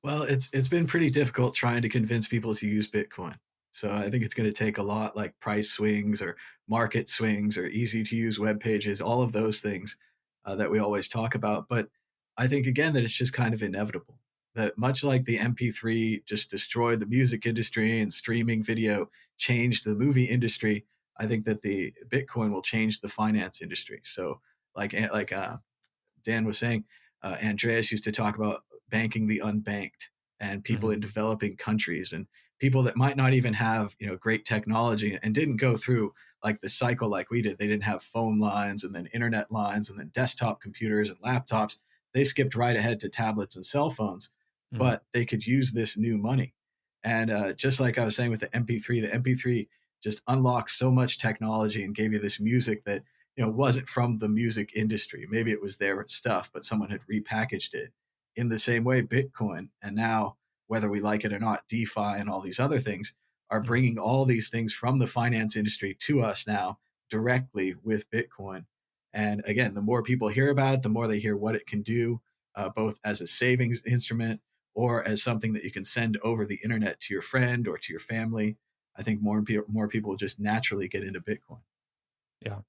Well, it's been pretty difficult trying to convince people to use Bitcoin. So I think it's going to take a lot like price swings or market swings or easy to use web pages, all of those things that we always talk about. But I think again that it's just kind of inevitable that much like the MP3 just destroyed the music industry and streaming video changed the movie industry, I think that the Bitcoin will change the finance industry. So like Dan was saying, Andreas used to talk about banking the unbanked and people Mhm. in developing countries and people that might not even have great technology and didn't go through like the cycle like we did. They didn't have phone lines and then internet lines and then desktop computers and laptops. They skipped right ahead to tablets and cell phones, Mhm. but they could use this new money. And just like I was saying with the MP3 just unlocked so much technology and gave you this music that wasn't from the music industry. Maybe it was their stuff, but someone had repackaged it. In the same way, Bitcoin and now, whether we like it or not, DeFi and all these other things are Mhm. bringing all these things from the finance industry to us now directly with Bitcoin. And again, the more people hear about it, the more they hear what it can do, both as a savings instrument or as something that you can send over the internet to your friend or to your family. I think more people will just naturally get into Bitcoin. Yeah.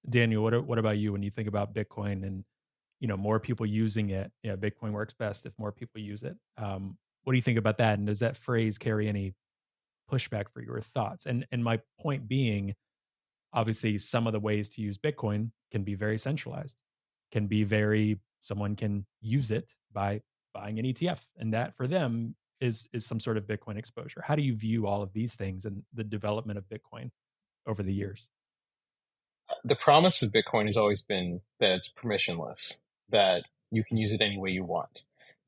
Daniel, what about you when you think about Bitcoin and more people using it? Yeah, Bitcoin works best if more people use it. What do you think about that? And does that phrase carry any pushback for your thoughts? And my point being, obviously, some of the ways to use Bitcoin can be very centralized, can be very someone can use it by buying an ETF, and that for them is some sort of Bitcoin exposure. How do you view all of these things and the development of Bitcoin over the years? The promise of Bitcoin has always been that it's permissionless, that you can use it any way you want.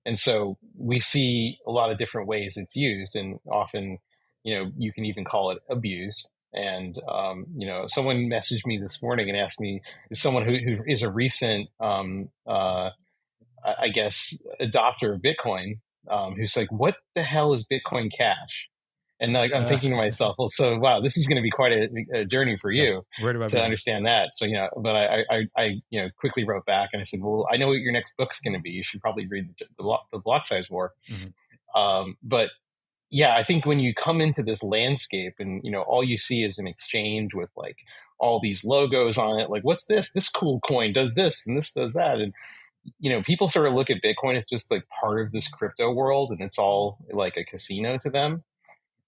And so we see a lot of different ways it's used, and often, you can even call it abused. And, someone messaged me this morning and asked me, is someone who is a recent, I guess, adopter of Bitcoin, who's like, what the hell is Bitcoin Cash? And like, I'm Uh, thinking to myself, well, so wow, this is going to be quite a journey for yeah, you where do I to begin? understand that. So but I quickly wrote back and I said, well, I know what your next book's going to be. You should probably read the Block Size War. Mhm. But yeah, I think when you come into this landscape and all you see is an exchange with like all these logos on it, like what's this? This cool coin does this and this does that, and people sort of look at Bitcoin as just like part of this crypto world, and it's all like a casino to them.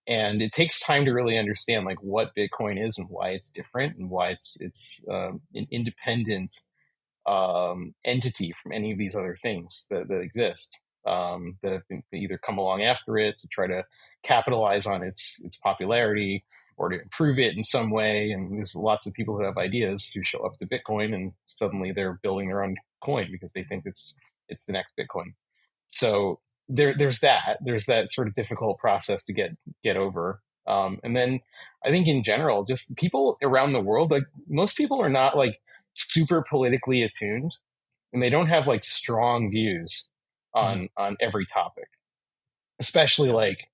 And it takes time to really understand like what Bitcoin is and why it's different and why it's an independent entity from any of these other things that exist, that have been either come along after it to try to capitalize on its popularity or to improve it in some way. And there's lots of people who have ideas who show up to Bitcoin and suddenly they're building their own coin because they think it's the next Bitcoin. So there's that sort of difficult process to get over. And then I think in general, just people around the world, like most people are not like super politically attuned, and they don't have like strong views Mhm. on every topic, especially Yeah. like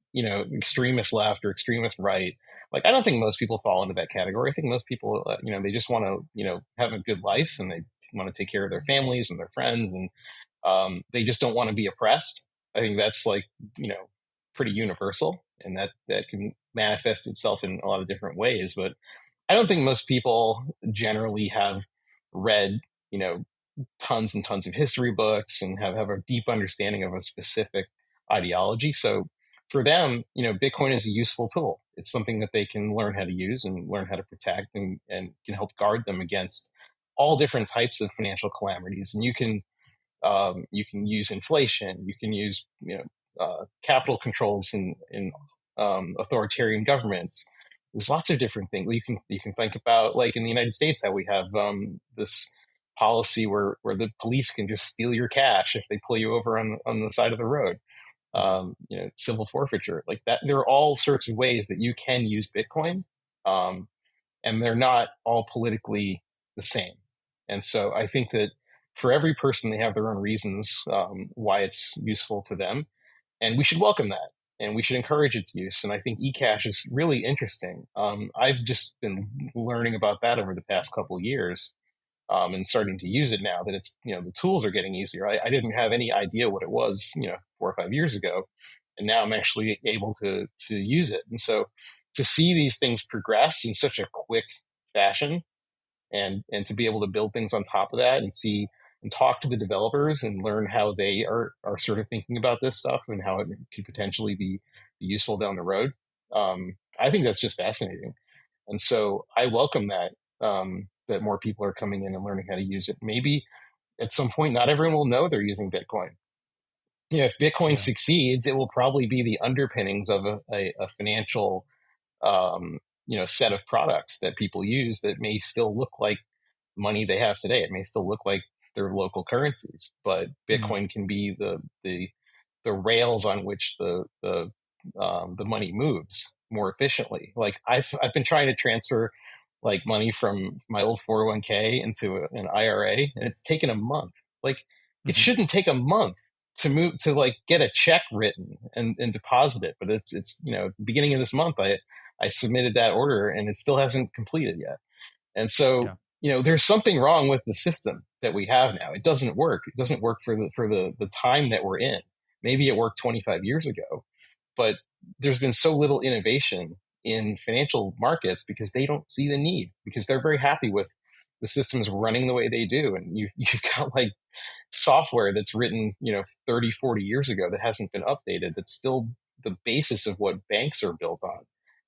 extremist left or extremist right. Like I don't think most people fall into that category. I think most people, they just want to have a good life and they want to take care of their families and their friends, and they just don't want to be oppressed. I think that's like pretty universal, and that can manifest itself in a lot of different ways. But I don't think most people generally have read tons and tons of history books and have a deep understanding of a specific ideology. So for them, Bitcoin is a useful tool. It's something that they can learn how to use and learn how to protect, and can help guard them against all different types of financial calamities. And you can use inflation. You can use capital controls in authoritarian governments. There's lots of different things you can think about. Like in the United States, how we have this policy where the police can just steal your cash if they pull you over on the side of the road. Mhm. Civil forfeiture like that. There are all sorts of ways that you can use Bitcoin, um, and they're not all politically the same. And so I think that for every person, they have their own reasons why it's useful to them, and we should welcome that and we should encourage its use. And I think eCash is really interesting. I've just been learning about that over the past couple of years, and starting to use it now that it's the tools are getting easier. I didn't have any idea what it was 4 or 5 years ago, and now I'm actually able to use it. And so to see these things progress in such a quick fashion, and to be able to build things on top of that and see and talk to the developers and learn how they are sort of thinking about this stuff and how it could potentially be useful down the road. I think that's just fascinating. And so I welcome that, that more people are coming in and learning how to use it. Maybe at some point, not everyone will know they're using Bitcoin. If Bitcoin Yeah. succeeds, it will probably be the underpinnings of a financial, set of products that people use that may still look like money they have today. It may still look like their local currencies, but Mhm. Bitcoin can be the rails on which the money moves more efficiently. Like I've been trying to transfer like money from my old 401k into an IRA, and it's taken a month. Like it Mhm. shouldn't take a month to move to like get a check written and deposit it, but it's beginning of this month I submitted that order and it still hasn't completed yet. And so, Yeah. there's something wrong with the system that we have now. It doesn't work. It doesn't work for the time that we're in. Maybe it worked 25 years ago, but there's been so little innovation in financial markets because they don't see the need, because they're very happy with the systems running the way they do. And you've got like software that's written 30, 40 years ago that hasn't been updated, that's still the basis of what banks are built on.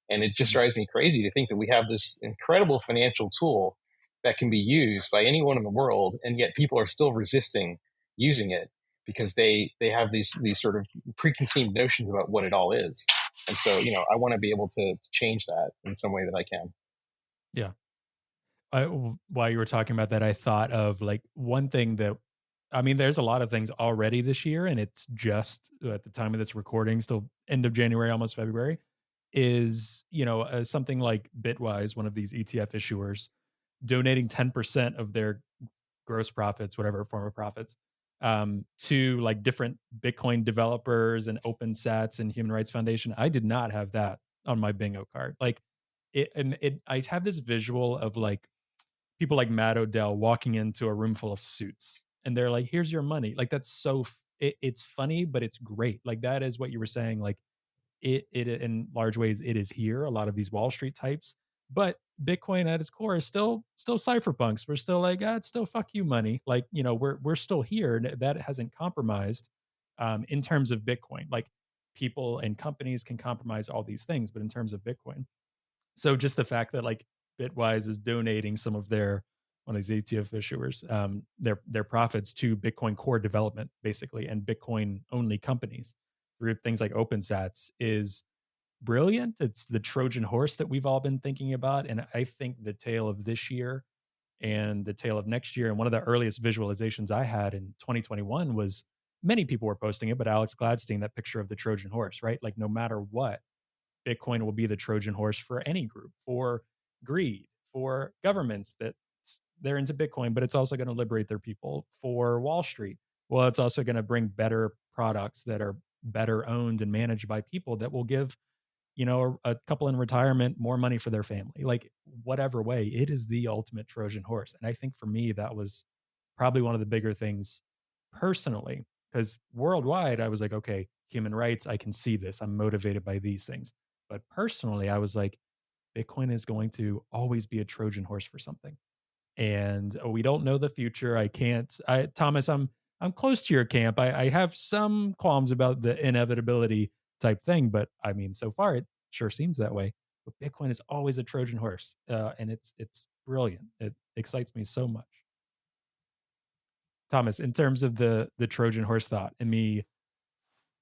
And it just Mhm. drives me crazy to think that we have this incredible financial tool that can be used by anyone in the world, and yet people are still resisting using it because they have these sort of preconceived notions about what it all is. And so I want to be able to change that in some way that I can. Yeah. While you were talking about that, I thought of like one thing that, I mean, there's a lot of things already this year, and it's just at the time of this recording, still end of January, almost February, is, something like Bitwise, one of these ETF issuers, donating 10% of their gross profits, whatever form of profits, to like different Bitcoin developers and open sats and Human Rights Foundation. I did not have that on my bingo card. Like I have this visual of like people like Matt Odell walking into a room full of suits and they're like, here's your money. Like that's it's funny, but it's great. Like that is what you were saying. Like it in large ways it is here, a lot of these Wall Street types, but Bitcoin at its core is still cypherpunks. We're still like, it's still fuck you money. Like, we're still here. And that hasn't compromised in terms of Bitcoin. Like people and companies can compromise all these things, but in terms of Bitcoin, so just the fact that like Bitwise is donating some of their one of these ETF issuers, their profits to Bitcoin core development, basically, and Bitcoin only companies through things like OpenSats is brilliant. It's the Trojan horse that we've all been thinking about. And I think the tale of this year and the tale of next year, and one of the earliest visualizations I had in 2021 was many people were posting it, but Alex Gladstein, that picture of the Trojan horse, right? Like no matter what, Bitcoin will be the Trojan horse for any group, for greed, for governments that they're into Bitcoin, but it's also going to liberate their people. For Wall Street, well, it's also going to bring better products that are better owned and managed by people that will give, a couple in retirement more money for their family. Like whatever way, it is the ultimate Trojan horse. And I think for me, that was probably one of the bigger things personally, because worldwide, I was like, okay, human rights, I can see this. I'm motivated by these things. But personally, I was like, Bitcoin is going to always be a Trojan horse for something. And we don't know the future. Thomas, I'm close to your camp. I have some qualms about the inevitability type thing, but I mean, so far it sure seems that way. But Bitcoin is always a Trojan horse, and it's brilliant. It excites me so much. Thomas, in terms of the Trojan horse thought, and me,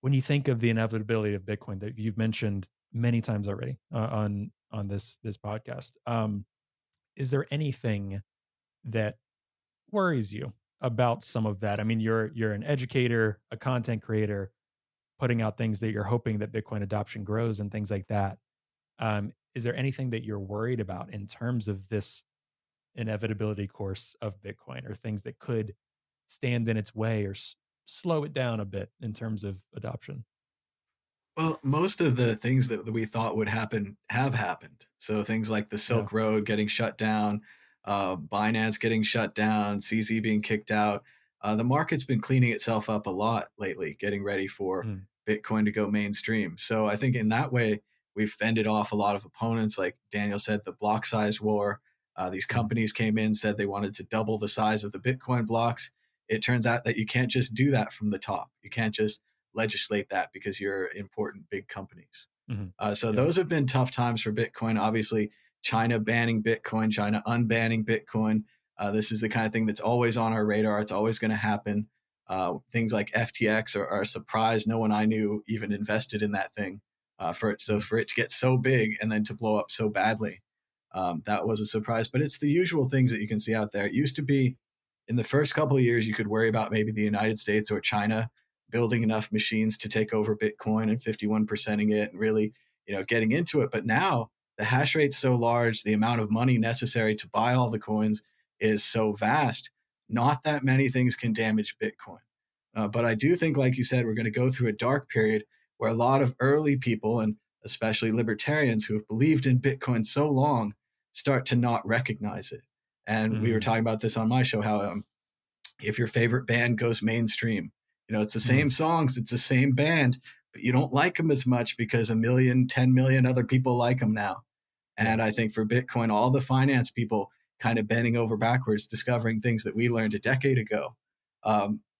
when you think of the inevitability of Bitcoin that you've mentioned many times already on this podcast, is there anything that worries you about some of that? I mean, you're an educator, a content creator, putting out things that you're hoping that Bitcoin adoption grows and things like that. Is there anything that you're worried about in terms of this inevitability course of Bitcoin, or things that could stand in its way or slow it down a bit in terms of adoption? Well, most of the things that we thought would happen have happened. So things like the Yeah. Silk Road getting shut down, Binance getting shut down, CZ being kicked out. The market's been cleaning itself up a lot lately, getting ready for Mm, Bitcoin to go mainstream. So I think in that way, we've fended off a lot of opponents. Like Daniel said, the block size war. These mm, companies came in, said they wanted to double the size of the Bitcoin blocks. It turns out that you can't just do that from the top. You can't just legislate that because you're important big companies. mhm. So Yeah. those have been tough times for Bitcoin. Obviously, China banning Bitcoin, China unbanning Bitcoin. This is the kind of thing that's always on our radar. It's always going to happen. Things like FTX are a surprise. No one I knew even invested in that thing. Mm, For it to get so big and then to blow up so badly, that was a surprise. But it's the usual things that you can see out there. It used to be in the first couple of years, you could worry about maybe the United States or China building enough machines to take over Bitcoin and 51%ing it and really, getting into it. But now the hash rate's so large, the amount of money necessary to buy all the coins is so vast. Not that many things can damage Bitcoin. But I do think, like you said, we're going to go through a dark period where a lot of early people, and especially libertarians who have believed in Bitcoin so long, start to not recognize it. And we were mm, talking about this on my show, how if your favorite band goes mainstream, it's the mm. same songs, it's the same band, but you don't like them as much because a million, 10 million other people like them now. Yeah. And I think for Bitcoin, all the finance people kind of bending over backwards, discovering things that we learned a decade ago,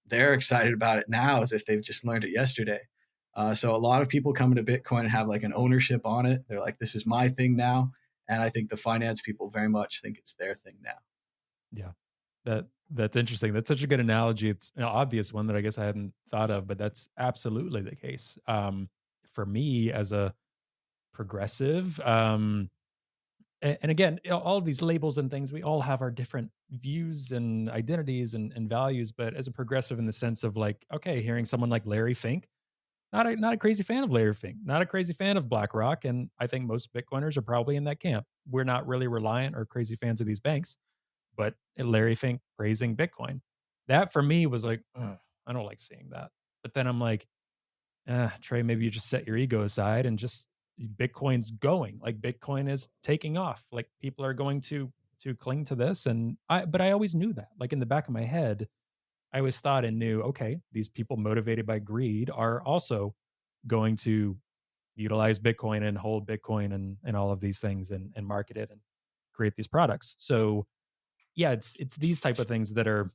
they're excited about it now as if they've just learned it yesterday. So a lot of people coming to Bitcoin and have like an ownership on it. They're like, this is my thing now. And I think the finance people very much think it's their thing now. Yeah. That's interesting. That's such a good analogy. It's an obvious one that I guess I hadn't thought of, but that's absolutely the case. For me as a progressive, and again, all of these labels and things, we all have our different views and identities and values. But as a progressive, in the sense of like, okay, hearing someone like Larry Fink, not a crazy fan of Larry Fink, not a crazy fan of BlackRock, and I think most Bitcoiners are probably in that camp. We're not really reliant or crazy fans of these banks, but Larry Fink praising Bitcoin. That for me was like, "Ugh, I don't like seeing that." But then I'm like, Trey, maybe you just set your ego aside and just Bitcoin's going. Like Bitcoin is taking off. Like people are going to cling to this. But I always knew that. Like in the back of my head, I always thought and knew, okay, these people motivated by greed are also going to utilize Bitcoin and hold Bitcoin and all of these things and market it and create these products. So yeah, it's these type of things that are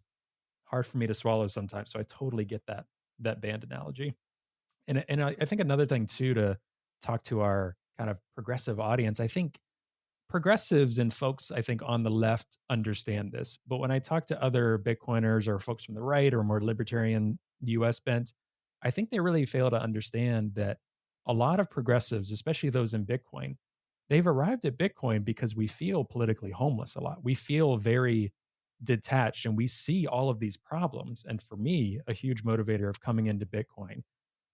hard for me to swallow sometimes. So I totally get that band analogy. And I think another thing too, to talk to our kind of progressive audience, I think progressives and folks I think on the left understand this. But when I talk to other Bitcoiners or folks from the right or more libertarian US bent, I think they really fail to understand that a lot of progressives, especially those in Bitcoin, they've arrived at Bitcoin because we feel politically homeless a lot. We feel very detached and we see all of these problems. And for me, a huge motivator of coming into Bitcoin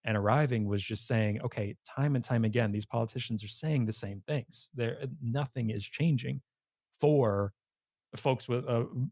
and arriving was just saying, okay, time and time again, these politicians are saying the same things. Nothing is changing for folks with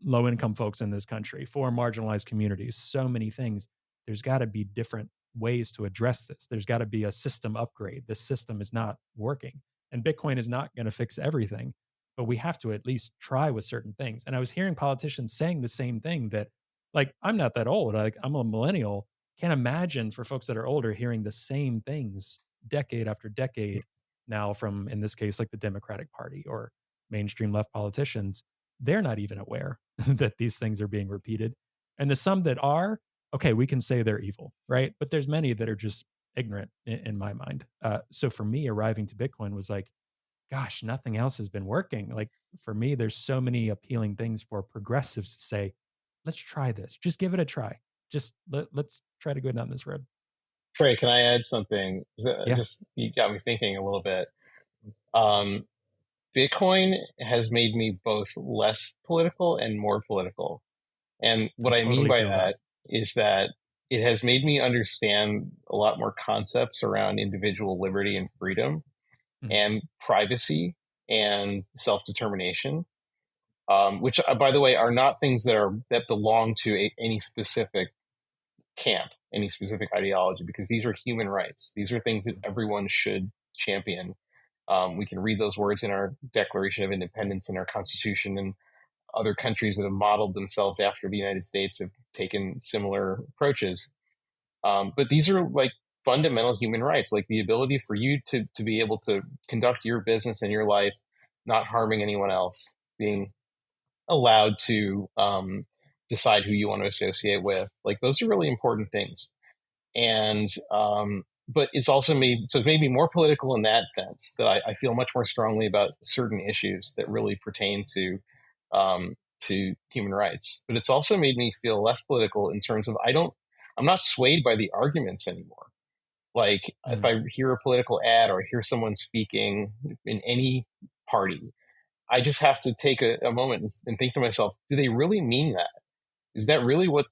low income folks in this country, for marginalized communities, so many things. There's got to be different ways to address this. There's got to be a system upgrade. This system is not working. And Bitcoin is not going to fix everything, but we have to at least try with certain things. And I was hearing politicians saying the same thing that, like, I'm not that old. Like, I'm a millennial. Can't imagine for folks that are older hearing the same things decade after decade now from, in this case, like the Democratic Party or mainstream left politicians. They're not even aware that these things are being repeated. And the some that are, okay, we can say they're evil, right? But there's many that are just ignorant in my mind. So for me, arriving to Bitcoin was like, gosh, nothing else has been working. Like for me, there's so many appealing things for progressives to say, let's try this. Just give it a try. Just let's try to go down this road. Trey, can I add something? Yeah, Just you got me thinking a little bit. Um, Bitcoin has made me both less political and more political. And I what I mean totally by feel that. that is that it has made me understand a lot more concepts around individual liberty and freedom Mhm. and privacy and self-determination, which, by the way, are not things that belong to any specific camp, any specific ideology, because these are human rights. These are things that everyone should champion. We can read those words in our Declaration of Independence and our Constitution, and other countries that have modeled themselves after the United States have taken similar approaches. But these are like fundamental human rights, like the ability for you to be able to conduct your business and your life, not harming anyone else, being allowed to decide who you want to associate with. Like those are really important things. And but it's made me more political in that sense, that I feel much more strongly about certain issues that really pertain to human rights. But it's also made me feel less political in terms of I'm not swayed by the arguments anymore. Like if Mhm. I hear a political ad or I hear someone speaking in any party, I just have to take a moment and think to myself, do they really mean that? Is that really what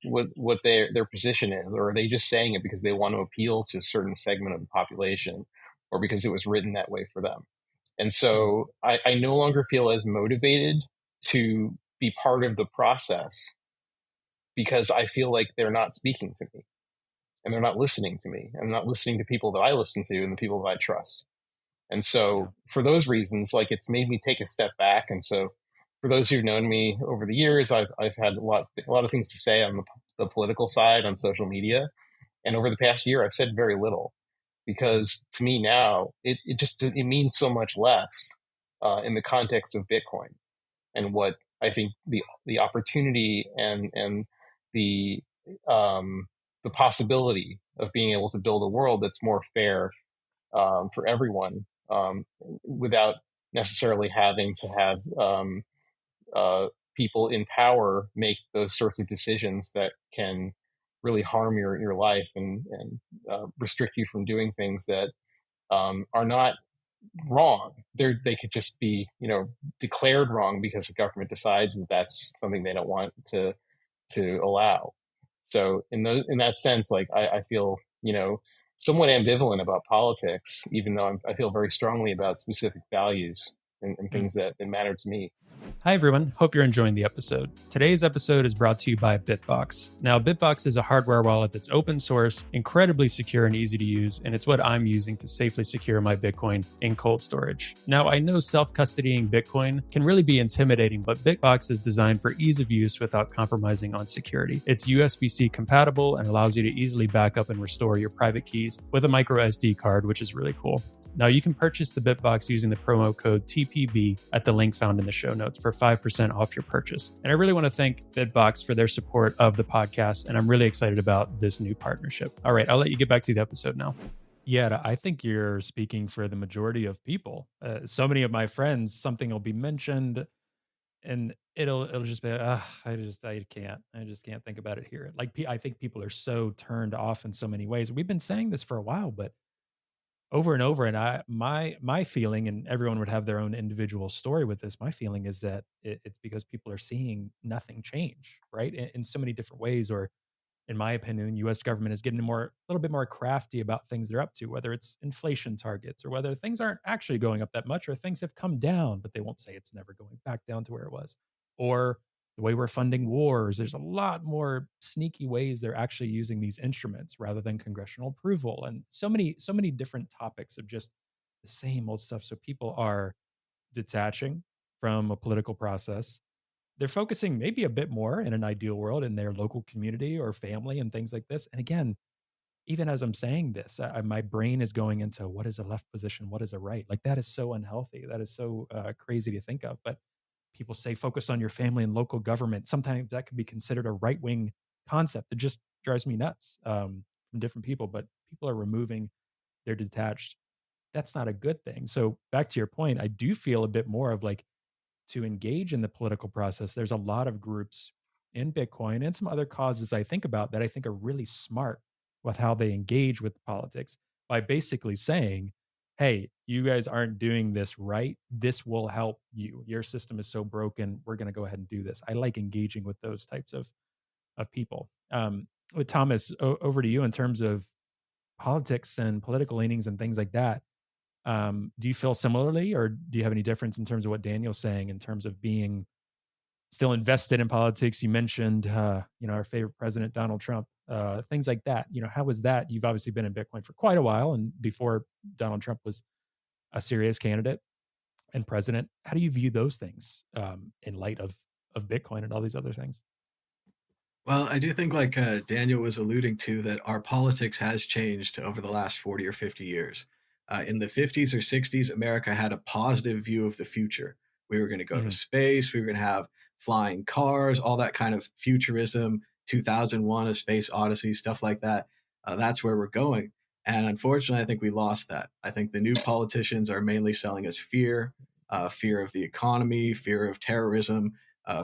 their position is, or are they just saying it because they want to appeal to a certain segment of the population, or because it was written that way for them? And Mhm. so I no longer feel as motivated to be part of the process because I feel like they're not speaking to me and they're not listening to me and not listening to people that I listen to and the people that I trust. And Yeah. so for those reasons, like it's made me take a step back. And so for those who've known me over the years, I've had a lot of things to say on the political side on social media. And over the past year, I've said very little Mhm. because to me now, it means so much less in the context of Bitcoin and what I think the opportunity and the the possibility of being able to build a world that's more fair for everyone without necessarily having to have uh, people in power make those sorts of decisions that can really harm your life and restrict you from doing things that are not wrong. They could just be, declared wrong because the government decides that that's something they don't want to allow. So in that sense, like I feel, somewhat ambivalent about politics, even though I feel very strongly about specific values and Mhm. things that matter to me. Hi, everyone. Hope you're enjoying the episode. Today's episode is brought to you by Bitbox. Now, Bitbox is a hardware wallet that's open source, incredibly secure and easy to use, and it's what I'm using to safely secure my Bitcoin in cold storage. Now, I know self-custodying Bitcoin can really be intimidating, but Bitbox is designed for ease of use without compromising on security. It's USB-C compatible and allows you to easily back up and restore your private keys with a micro SD card, which is really cool. Now, you can purchase the BitBox using the promo code TPB at the link found in the show notes for 5% off your purchase. And I really want to thank BitBox for their support of the podcast, and I'm really excited about this new partnership. All right, I'll let you get back to the episode now. Yeah, I think you're speaking for the majority of people. So many of my friends, something will be mentioned, and it'll just be, I just can't think about it here. Like I think people are so turned off in so many ways. We've been saying this for a while, but over and over, and my feeling, and everyone would have their own individual story with this. My feeling is that it's because people are seeing nothing change, right, in so many different ways, or in my opinion, the US government is getting a little bit more crafty about things they're up to, whether it's inflation targets or whether things aren't actually going up that much or things have come down, but they won't say it's never going back down to where it was. Or the way we're funding wars, there's a lot more sneaky ways they're actually using these instruments rather than congressional approval. And so many different topics of just the same old stuff. So people are detaching from a political process. They're focusing maybe a bit more in an ideal world in their local community or family and things like this. And again, even as I'm saying this, my brain is going into what is a left position, what is a right. Like that is so unhealthy. That is so crazy to think of. But people say focus on your family and local government. Sometimes that could be considered a right wing concept. It just drives me nuts from different people. But people are removing, they're detached. That's not a good thing. So back to your point, I do feel a bit more of like to engage in the political process. There's a lot of groups in Bitcoin and some other causes I think about that I think are really smart with how they engage with politics by basically saying, hey, you guys aren't doing this right. This will help you. Your system is so broken. We're going to go ahead and do this. I like engaging with those types of people. With Thomas, over to you in terms of politics and political leanings and things like that. Do you feel similarly, or do you have any difference in terms of what Daniel's saying in terms of being still invested in politics? You mentioned, our favorite president, Donald Trump, things like that. How was that? You've obviously been in Bitcoin for quite a while, and before Donald Trump was a serious candidate and president. How do you view those things in light of Bitcoin and all these other things? Well, I do think, like Daniel was alluding to, that our politics has changed over the last 40 or 50 years. In the 50s or 60s, America had a positive view of the future. We were going to go to Mhm. space, we were going to have flying cars, all that kind of futurism, 2001, A Space Odyssey, stuff like that. That's where we're going. And unfortunately, I think we lost that. I think the new politicians are mainly selling us fear, fear of the economy, fear of terrorism,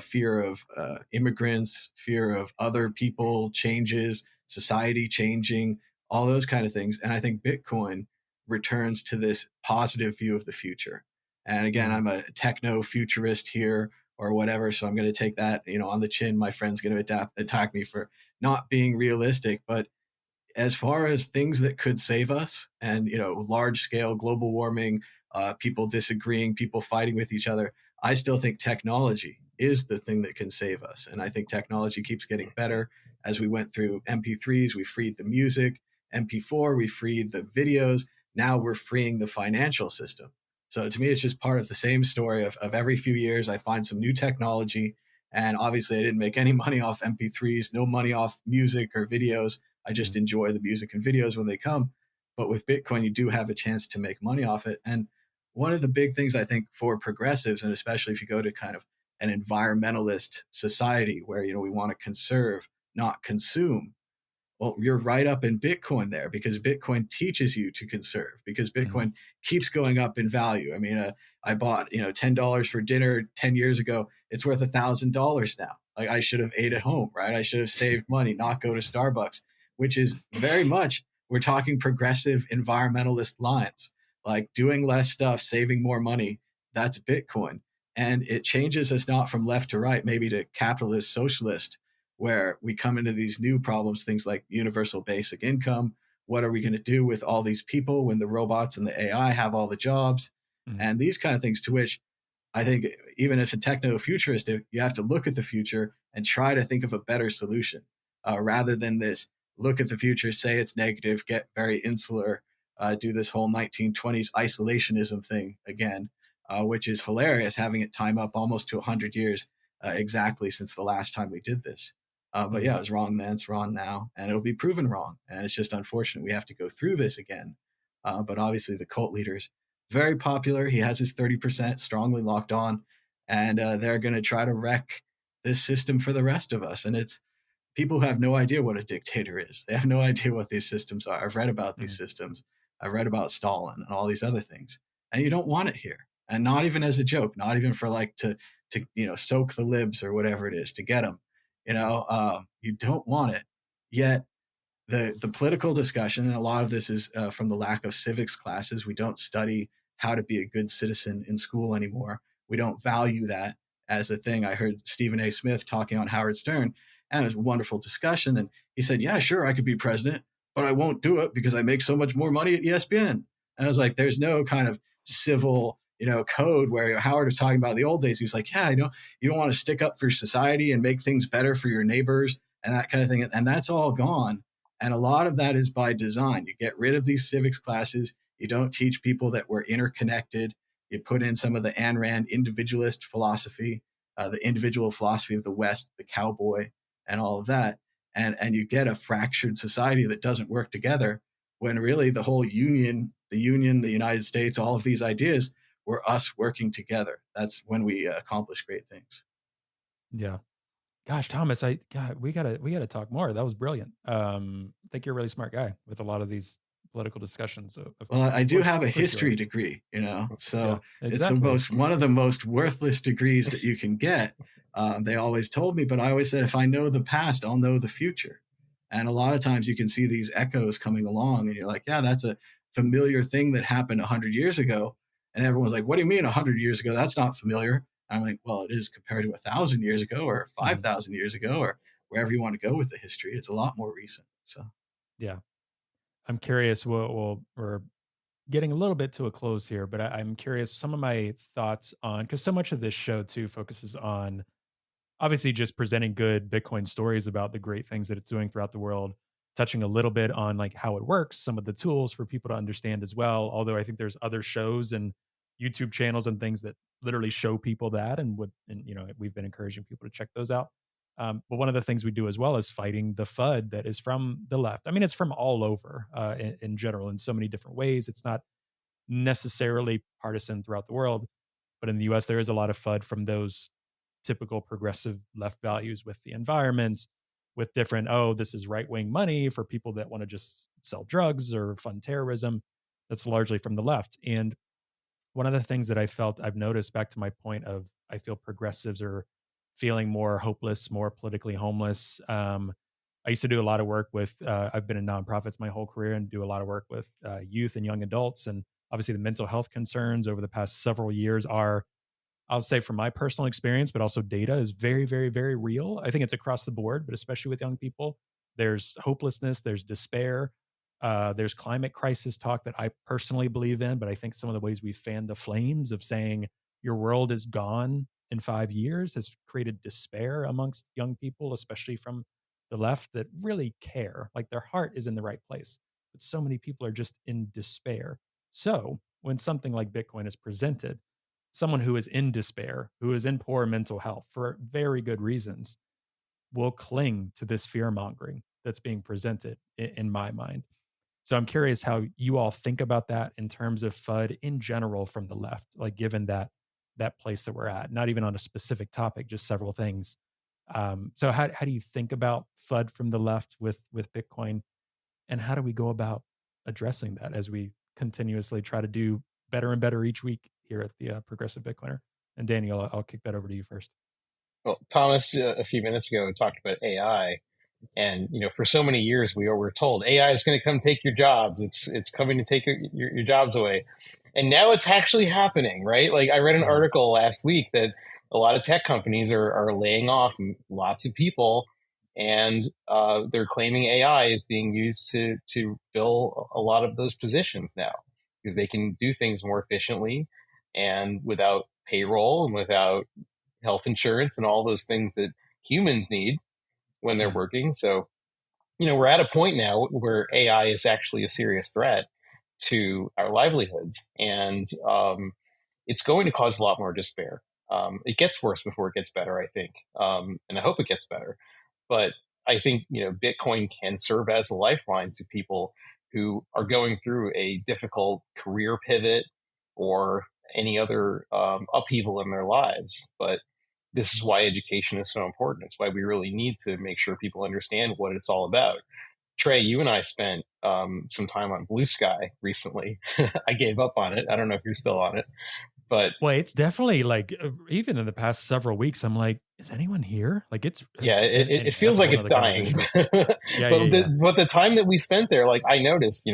fear of immigrants, fear of other people changes, society changing, all those kind of things. And I think Bitcoin returns to this positive view of the future. And again, Mhm. I'm a techno futurist here or whatever, so I'm going to take that, on the chin. My friend's going to attack me for not being realistic, but as far as things that could save us and large scale global warming, people disagreeing, people fighting with each other, I still think technology is the thing that can save us. And I think technology keeps getting better. As we went through MP3s, we freed the music. MP4, we freed the videos. Now we're freeing the financial system. So to me, it's just part of the same story of every few years I find some new technology. And obviously I didn't make any money off MP3s, no money off music or videos. I just Mhm. enjoy the music and videos when they come. But with Bitcoin, you do have a chance to make money off it. And one of the big things I think for progressives, and especially if you go to kind of an environmentalist society where we want to conserve, not consume, well, you're right up in Bitcoin there, because Bitcoin teaches you to conserve, because Mhm. Bitcoin keeps going up in value. I mean, I bought $10 for dinner 10 years ago. It's worth $1,000 now. Like, I should have ate at home, right? I should have saved money, not go to Starbucks, which is very much, we're talking progressive environmentalist lines, like doing less stuff, saving more money. That's Bitcoin. And it changes us not from left to right, maybe to capitalist, socialist, where we come into these new problems, things like universal basic income. What are we going to do with all these people when the robots and the AI have all the jobs? Mhm. And these kind of things, to which I think, even if a techno futuristic, you have to look at the future and try to think of a better solution, rather than this look at the future, say it's negative, get very insular, do this whole 1920s isolationism thing again, which is hilarious, having it time up almost to 100 years exactly since the last time we did this. But yeah, Mhm. it was wrong then, it's wrong now, and it'll be proven wrong. And it's just unfortunate we have to go through this again. but obviously the cult leader's very popular. He has his 30% strongly locked on, and they're going to try to wreck this system for the rest of us. And it's people who have no idea what a dictator is. They have no idea what these systems are. I've read about these systems. I've read about Stalin and all these other things, and you don't want it here. And not even as a joke, not even for like to soak the libs or whatever it is to get them. You don't want it. Yet the political discussion, and a lot of this is from the lack of civics classes. We don't study how to be a good citizen in school anymore. We don't value that as a thing. I heard Stephen A. Smith talking on Howard Stern, and it was a wonderful discussion. And he said, yeah, sure, I could be president, but I won't do it because I make so much more money at ESPN. And I was like, there's no kind of civil code where Howard was talking about the old days. He was like, yeah, you don't want to stick up for society and make things better for your neighbors and that kind of thing. And that's all gone. And a lot of that is by design. You get rid of these civics classes. You don't teach people that we're interconnected. You put in some of the Ayn Rand individualist philosophy, the individual philosophy of the West, the cowboy, and all of that. And you get a fractured society that doesn't work together when really the whole union, the United States, all of these ideas were us working together. That's when we accomplish great things. Yeah. Gosh, Thomas, we gotta talk more. That was brilliant. I think you're a really smart guy with a lot of these political discussions. Well, I do have a of course you are. history degree, Yeah, so it's exactly. one of the most worthless degrees that you can get. They always told me, but I always said, if I know the past, I'll know the future. And a lot of times you can see these echoes coming along, and you're like, yeah, that's a familiar thing that happened 100 years ago. And everyone's like, what do you mean 100 years ago? That's not familiar. I'm like, well, it is compared to 1,000 years ago or 5,000 years ago or wherever you want to go with the history. It's a lot more recent. So, Yeah, I'm curious. We're getting a little bit to a close here, but I'm curious some of my thoughts on because so much of this show too focuses on obviously just presenting good Bitcoin stories about the great things that it's doing throughout the world, touching a little bit on like how it works, some of the tools for people to understand as well. Although I think there's other shows and YouTube channels and things that literally show people that and we've been encouraging people to check those out. But one of the things we do as well is fighting the FUD that is from the left. I mean, it's from all over in general in so many different ways. It's not necessarily partisan throughout the world, but in the US, there is a lot of FUD from those typical progressive left values with the environment, with different, oh, this is right wing money for people that want to just sell drugs or fund terrorism. That's largely from the left. And one of the things that I've noticed back to my point of I feel progressives are feeling more hopeless, more politically homeless. I used to do a lot of work with, I've been in nonprofits my whole career and do a lot of work with youth and young adults. And obviously, the mental health concerns over the past several years are, I'll say from my personal experience, but also data is very, very, very real. I think it's across the board, but especially with young people, there's hopelessness, there's despair, there's climate crisis talk that I personally believe in. But I think some of the ways we fanned the flames of saying your world is gone in 5 years has created despair amongst young people, especially from the left that really care. Like their heart is in the right place, but so many people are just in despair. So when something like Bitcoin is presented, someone who is in despair, who is in poor mental health for very good reasons, will cling to this fear mongering that's being presented in my mind. So I'm curious how you all think about that in terms of FUD in general from the left, like given that place that we're at, not even on a specific topic, just several things. So how do you think about FUD from the left with Bitcoin, and how do we go about addressing that as we continuously try to do better and better each week here at the Progressive Bitcoiner? And Daniel, I'll kick that over to you first. Well, Thomas, a few minutes ago, talked about AI. And for so many years, we were told AI is going to come take your jobs. It's coming to take your jobs away. And now it's actually happening, right? Like I read an Mhm. article last week that a lot of tech companies are laying off lots of people, and they're claiming AI is being used to fill a lot of those positions now because they can do things more efficiently and without payroll and without health insurance and all those things that humans need when they're Mm. working. So, we're at a point now where AI is actually a serious threat to our livelihoods. And it's going to cause a lot more despair. It gets worse before it gets better, I think. And I hope it gets better. But I think, Bitcoin can serve as a lifeline to people who are going through a difficult career pivot or any other upheaval in their lives. But this is why education is so important. It's why we really need to make sure people understand what it's all about. Trey, you and I spent some time on Blue Sky recently. I gave up on it. I don't know if you're still on it, but Well, it's definitely like even in the past several weeks, I'm like, is anyone here? Like yeah, it anyway, feels that's a like whole it's nother dying. conversation. Yeah, but yeah, yeah. the time that we spent there, like I noticed,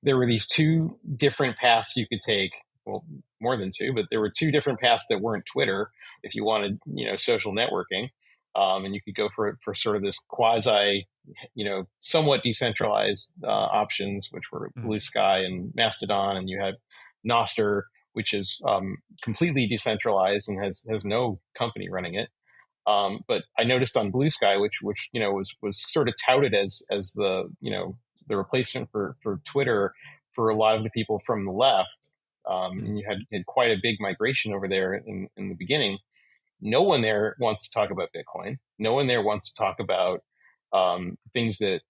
there were these two different paths you could take. Well, more than two, but there were two different paths that weren't Twitter. If you wanted, social networking, and you could go for sort of this quasi, somewhat decentralized options, which were Blue Sky and Mastodon, and you had Nostr, which is completely decentralized and has no company running it. But I noticed on Blue Sky, which was sort of touted as the replacement for Twitter for a lot of the people from the left, and you had quite a big migration over there in the beginning. No one there wants to talk about Bitcoin. No one there wants to talk about things that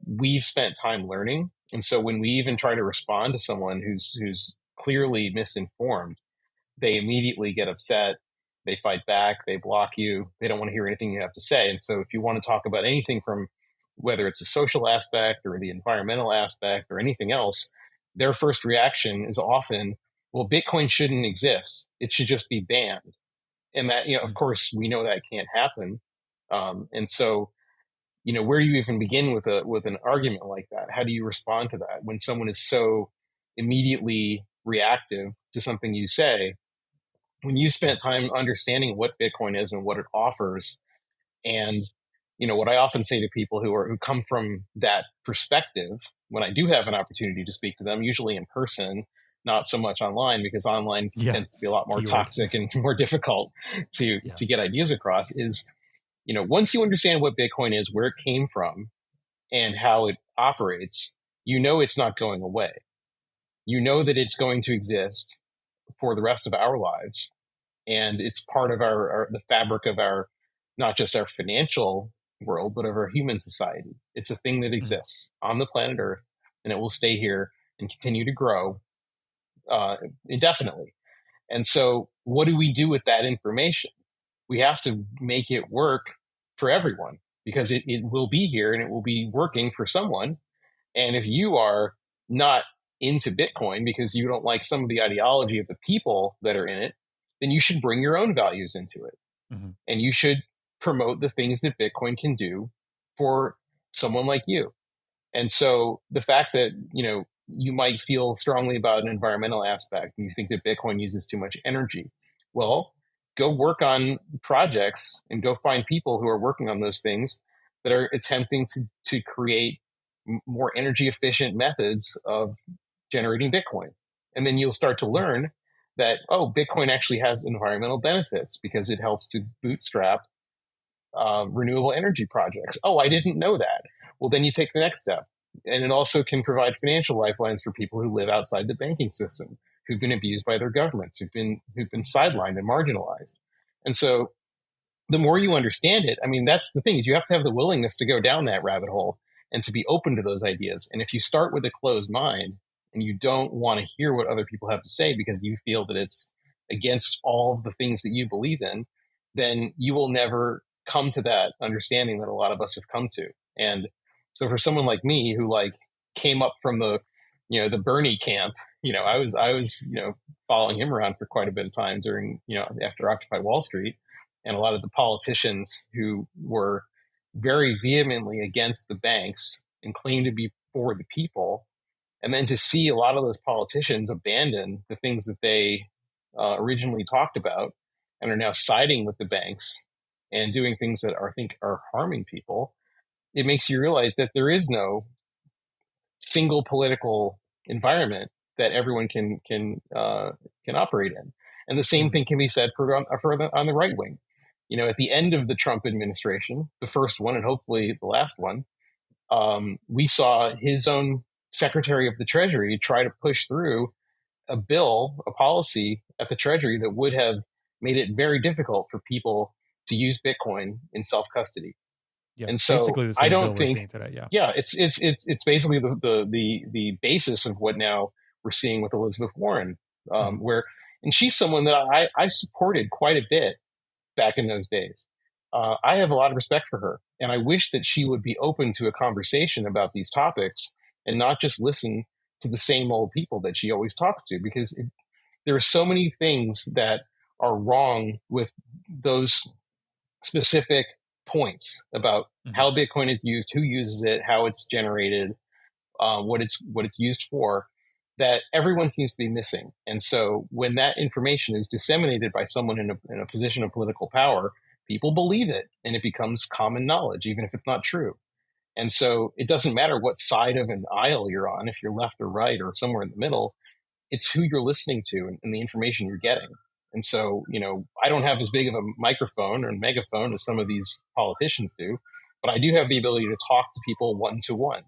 we've spent time learning. And so when we even try to respond to someone who's clearly misinformed, they immediately get upset. They fight back. They block you. They don't want to hear anything you have to say. And so if you want to talk about anything from whether it's a social aspect or the environmental aspect or anything else, their first reaction is often, well, Bitcoin shouldn't exist. It should just be banned. And that, of course, we know that can't happen. And so, where do you even begin with an argument like that? How do you respond to that when someone is so immediately reactive to something you say? When you spent time understanding what Bitcoin is and what it offers, and what I often say to people who come from that perspective, when I do have an opportunity to speak to them, usually in person, not so much online, because online Yeah. tends to be a lot more Keyword. toxic and more difficult to get ideas across. Is once you understand what Bitcoin is, where it came from, and how it operates, it's not going away. You know that it's going to exist for the rest of our lives, and it's part of the fabric of our, not just our financial world, but of our human society. It's a thing that exists on the planet Earth, and it will stay here and continue to grow indefinitely. And so what do we do with that information? We have to make it work for everyone, because it will be here and it will be working for someone. And if you are not into Bitcoin because you don't like some of the ideology of the people that are in it, then you should bring your own values into it. And you should promote the things that Bitcoin can do for someone like you. And so the fact that, you might feel strongly about an environmental aspect and you think that Bitcoin uses too much energy, well, go work on projects and go find people who are working on those things that are attempting to create more energy efficient methods of generating Bitcoin. And then you'll start to learn that, Bitcoin actually has environmental benefits because it helps to bootstrap renewable energy projects. Oh, I didn't know that. Well, then you take the next step. And it also can provide financial lifelines for people who live outside the banking system, who've been abused by their governments, who've been sidelined and marginalized. And so the more you understand it, that's the thing, is you have to have the willingness to go down that rabbit hole and to be open to those ideas. And if you start with a closed mind and you don't want to hear what other people have to say because you feel that it's against all of the things that you believe in, then you will never come to that understanding that a lot of us have come to. And so for someone like me who came up from the Bernie camp, I was following him around for quite a bit of time during, after Occupy Wall Street, and a lot of the politicians who were very vehemently against the banks and claimed to be for the people. And then to see a lot of those politicians abandon the things that they originally talked about and are now siding with the banks and doing things that I think are harming people, it makes you realize that there is no single political environment that everyone can operate in. And the same thing can be said for on the right wing. At the end of the Trump administration, the first one and hopefully the last one, we saw his own Secretary of the Treasury try to push through a bill, a policy at the Treasury that would have made it very difficult for people to use Bitcoin in self-custody. Yeah. And so Basically the I same bill don't we're think, seeing today. Yeah. yeah, it's basically the basis of what now we're seeing with Elizabeth Warren, Mhm. where, and she's someone that I supported quite a bit back in those days. I have a lot of respect for her, and I wish that she would be open to a conversation about these topics and not just listen to the same old people that she always talks to, because there are so many things that are wrong with those specific points about Mhm. how Bitcoin is used, who uses it, how it's generated, what it's used for, that everyone seems to be missing. And so when that information is disseminated by someone in a position of political power, people believe it and it becomes common knowledge, even if it's not true. And so it doesn't matter what side of an aisle you're on, if you're left or right or somewhere in the middle, it's who you're listening to and the information you're getting. And so, I don't have as big of a microphone or megaphone as some of these politicians do, but I do have the ability to talk to people one to one.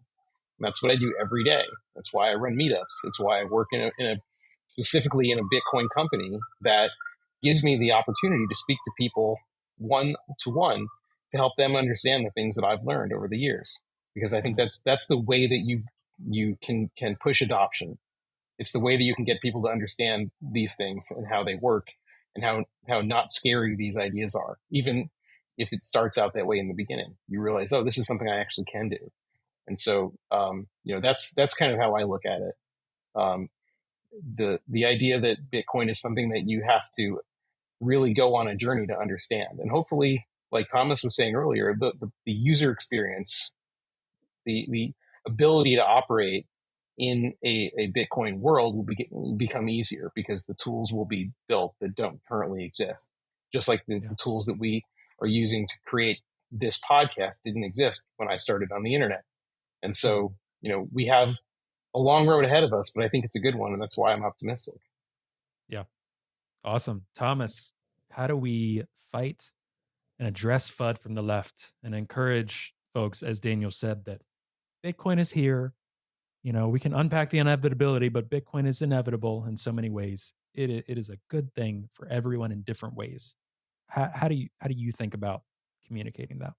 That's what I do every day. That's why I run meetups. It's why I work specifically in a Bitcoin company that gives me the opportunity to speak to people one to one to help them understand the things that I've learned over the years. Because I think Mhm. that's the way that you can push adoption. It's the way that you can get people to understand these things and how they work and how not scary these ideas are. Even if it starts out that way in the beginning, you realize, oh, this is something I actually can do. And so, that's kind of how I look at it. Um, the idea that Bitcoin is something that you have to really go on a journey to understand, and hopefully, like Thomas was saying earlier, the user experience, the ability to operate in a Bitcoin world become easier because the tools will be built that don't currently exist. Just like Yeah. the tools that we are using to create this podcast didn't exist when I started on the internet. And Mhm. so, we have a long road ahead of us, but I think it's a good one. And that's why I'm optimistic. Yeah. Awesome. Thomas, how do we fight and address FUD from the left and encourage folks, as Daniel said, that Bitcoin is here? We can unpack the inevitability, but Bitcoin is inevitable in so many ways. It is a good thing for everyone in different ways. How do you think about communicating that?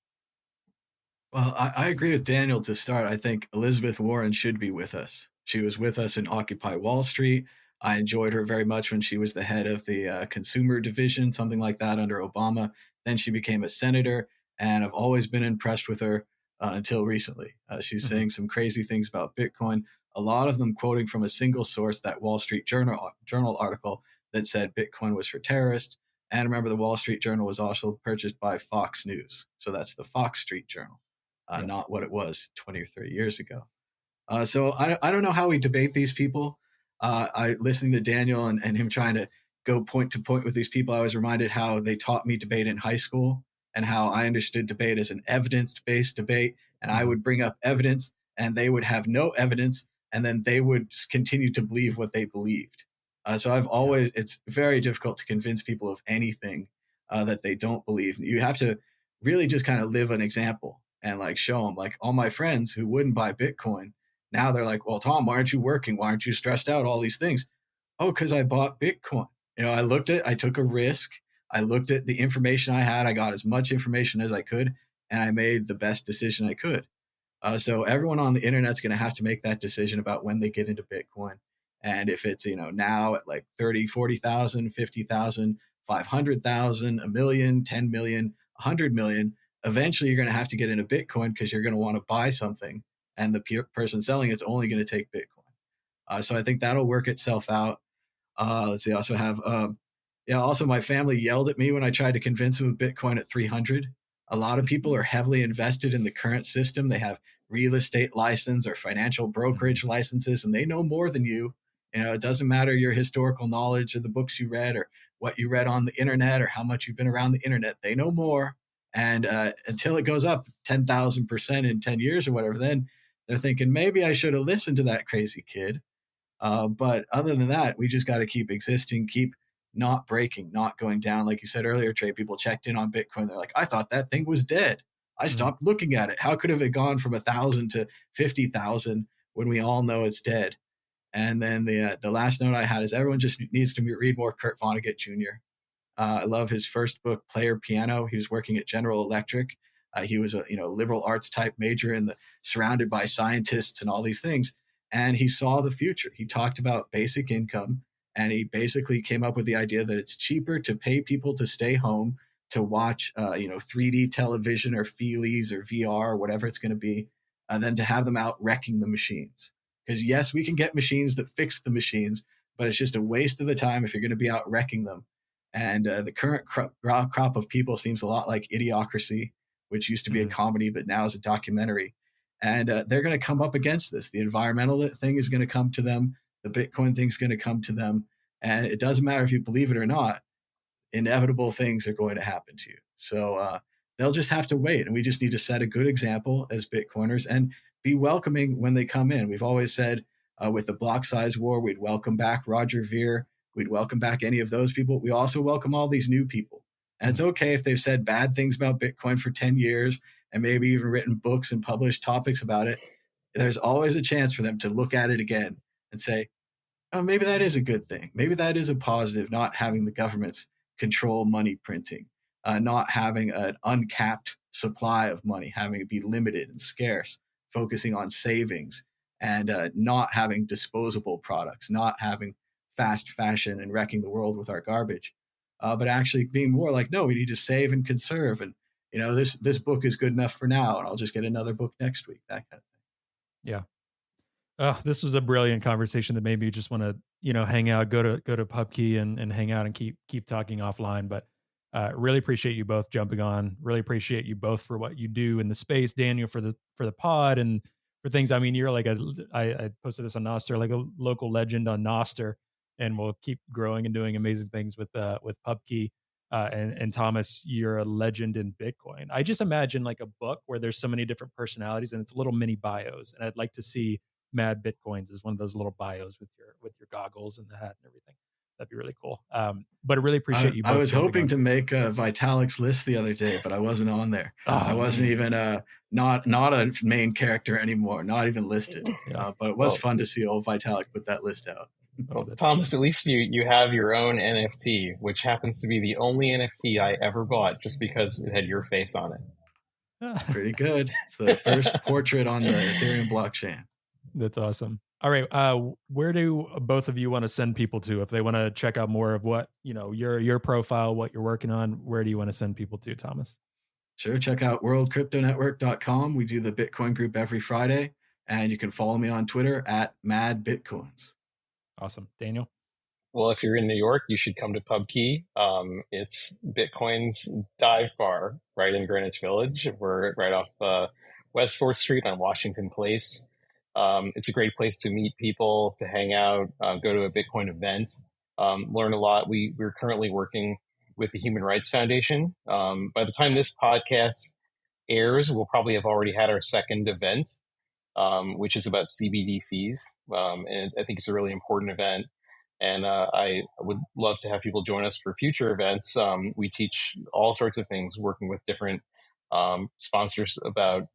Well, I agree with Daniel to start. I think Elizabeth Warren should be with us. She was with us in Occupy Wall Street. I enjoyed her very much when she was the head of the consumer division, something like that under Obama. Then she became a senator, and I've always been impressed with her until recently. She's Mhm. saying some crazy things about Bitcoin, a lot of them quoting from a single source, that Wall Street Journal article that said Bitcoin was for terrorists. And remember, the Wall Street Journal was also purchased by Fox News. So that's the Fox Street Journal, Yeah. not what it was 20 or 30 years ago. So I don't know how we debate these people. I listening to Daniel and him trying to go point to point with these people, I was reminded how they taught me debate in high school and how I understood debate as an evidence-based debate. And I Mhm. would bring up evidence and they would have no evidence and then they would just continue to believe what they believed. So Yeah. it's very difficult to convince people of anything that they don't believe. You have to really just kind of live an example and like show them, like all my friends who wouldn't buy Bitcoin. Now they're like, well, Tom, why aren't you working? Why aren't you stressed out? All these things. Oh, because I bought Bitcoin. I took a risk. I looked at the information I had. I got as much information as I could, and I made the best decision I could. So everyone on the internet's going to have to make that decision about when they get into Bitcoin. And if it's, now at like 30, 40,000, 50,000, 500,000, a million, 10 million, 100 million, eventually you're going to have to get into Bitcoin because you're going to want to buy something. And the person selling it's only going to take Bitcoin. So I think that'll work itself out. Let's see. I also have, yeah. Also, my family yelled at me when I tried to convince them of Bitcoin at 300. A lot of people are heavily invested in the current system. They have real estate license or financial Mhm. brokerage licenses, and they know more than you. It doesn't matter your historical knowledge or the books you read or what you read on the internet or how much you've been around the internet. They know more. And until it goes up 10,000% in 10 years or whatever, then they're thinking maybe I should have listened to that crazy kid. But other than that, we just got to keep existing, keep not breaking, not going down. Like you said earlier, Trey, people checked in on Bitcoin. They're like, I thought that thing was dead. I Mhm. stopped looking at it. How could have it gone from 1,000 to 50,000 when we all know it's dead? And then the last note I had is everyone just needs to read more Kurt Vonnegut Jr. I love his first book, Player Piano. He was working at General Electric. He was a liberal arts type major surrounded by scientists and all these things, and he saw the future. He talked about basic income, and he basically came up with the idea that it's cheaper to pay people to stay home to watch 3D television or Feelies or VR or whatever it's going to be, than to have them out wrecking the machines. Because yes, we can get machines that fix the machines, but it's just a waste of the time if you're going to be out wrecking them. And the current crop of people seems a lot like Idiocracy, which used to be a comedy, but now is a documentary. And they're going to come up against this. The environmental thing is going to come to them. The Bitcoin thing is going to come to them. And it doesn't matter if you believe it or not, inevitable things are going to happen to you. So they'll just have to wait. And we just need to set a good example as Bitcoiners and be welcoming when they come in. We've always said with the block size war, we'd welcome back Roger Ver. We'd welcome back any of those people. We also welcome all these new people. And it's okay if they've said bad things about Bitcoin for 10 years and maybe even written books and published topics about it. There's always a chance for them to look at it again and say, oh, maybe that is a good thing. Maybe that is a positive, not having the governments control money printing, not having an uncapped supply of money, having it be limited and scarce, focusing on savings and not having disposable products, not having fast fashion and wrecking the world with our garbage, but actually being more like, no, we need to save and conserve. And, this book is good enough for now, and I'll just get another book next week, that kind of thing. Yeah. Oh, this was a brilliant conversation that made me just want to, hang out, go to PubKey and hang out and keep talking offline. But really appreciate you both jumping on. Really appreciate you both for what you do in the space, Daniel for the pod and for things. I mean, you're like I posted this on Noster, like a local legend on Noster, and we'll keep growing and doing amazing things with PubKey. And Thomas, you're a legend in Bitcoin. I just imagine like a book where there's so many different personalities and it's little mini bios, and I'd like to see Mad Bitcoins is one of those little bios with your goggles and the hat and everything. That'd be really cool. But I really appreciate you both. I was hoping on. to make a Vitalik's list the other day, but I wasn't on there. I wasn't even not a main character anymore, not even listed. Yeah. But it was fun to see old Vitalik put that list out. Well, Thomas, at least you have your own NFT, which happens to be the only NFT I ever bought just because it had your face on it. It's pretty good. It's the first portrait on the Ethereum blockchain. That's awesome. All right. Where do both of you want to send people to if they want to check out more of what, your profile, what you're working on? Where do you want to send people to, Thomas? Sure. Check out worldcryptonetwork.com. We do the Bitcoin group every Friday, and you can follow me on Twitter at MadBitcoins. Awesome. Daniel? Well, if you're in New York, you should come to PubKey. It's Bitcoin's dive bar right in Greenwich Village. We're right off West 4th Street on Washington Place. It's a great place to meet people, to hang out, go to a Bitcoin event, learn a lot. We're currently working with the Human Rights Foundation. By the time this podcast airs, we'll probably have already had our second event, which is about CBDCs. And I think it's a really important event. And I would love to have people join us for future events. We teach all sorts of things, working with different sponsors about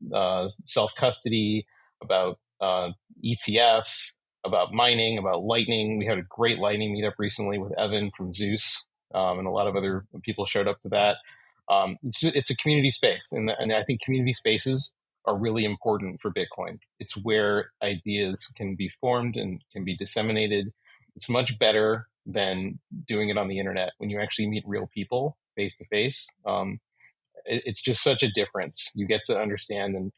self-custody, about ETFs, about mining, about Lightning. We had a great Lightning meetup recently with Evan from Zeus, and a lot of other people showed up to that. It's a community space, and I think community spaces are really important for Bitcoin. It's where ideas can be formed and can be disseminated. It's much better than doing it on the internet when you actually meet real people face to face. It's just such a difference. You get to understand and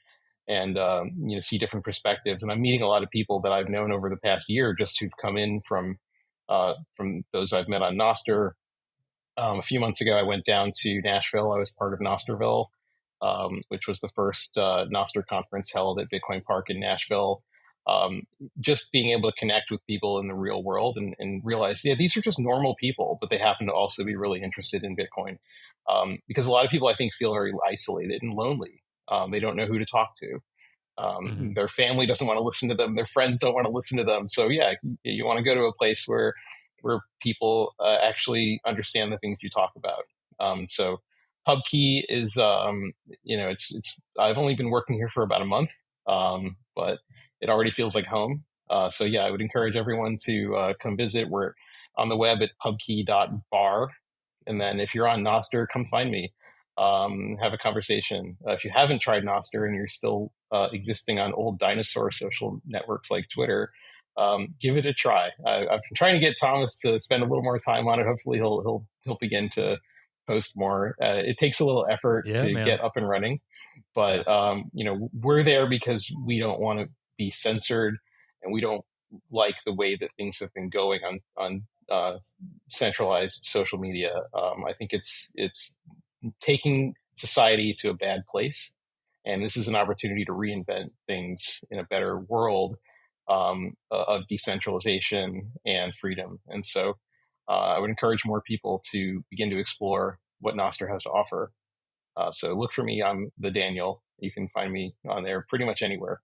see different perspectives. And I'm meeting a lot of people that I've known over the past year, just who've come in from those I've met on Noster. A few months ago, I went down to Nashville. I was part of Nosterville, which was the first Noster conference held at Bitcoin Park in Nashville. Just being able to connect with people in the real world and realize, these are just normal people, but they happen to also be really interested in Bitcoin. Because a lot of people, I think, feel very isolated and lonely. They don't know who to talk to. Their family doesn't want to listen to them. Their friends don't want to listen to them. So you want to go to a place where people actually understand the things you talk about. So PubKey is, it's I've only been working here for about a month, but it already feels like home. So I would encourage everyone to come visit. We're on the web at pubkey.bar. And then if you're on Noster, come find me. have a conversation. If you haven't tried Nostr and you're still existing on old dinosaur social networks like Twitter, give it a try. I've been trying to get Thomas to spend a little more time on it. Hopefully he'll begin to post more. It takes a little effort to get up and running, but we're there because we don't want to be censored, and we don't like the way that things have been going on centralized social media. I think it's taking society to a bad place, and this is an opportunity to reinvent things in a better world of decentralization and freedom. And so I would encourage more people to begin to explore what Nostr has to offer. So look for me. I'm the Daniel. You can find me on there pretty much anywhere.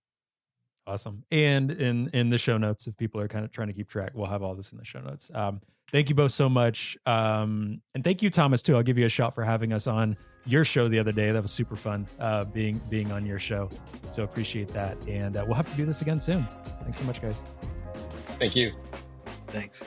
Awesome. And in the show notes, if people are kind of trying to keep track, we'll have all this in the show notes. Thank you both so much. And thank you, Thomas, too. I'll give you a shout for having us on your show the other day. That was super fun, being on your show. So appreciate that. And we'll have to do this again soon. Thanks so much, guys. Thank you. Thanks.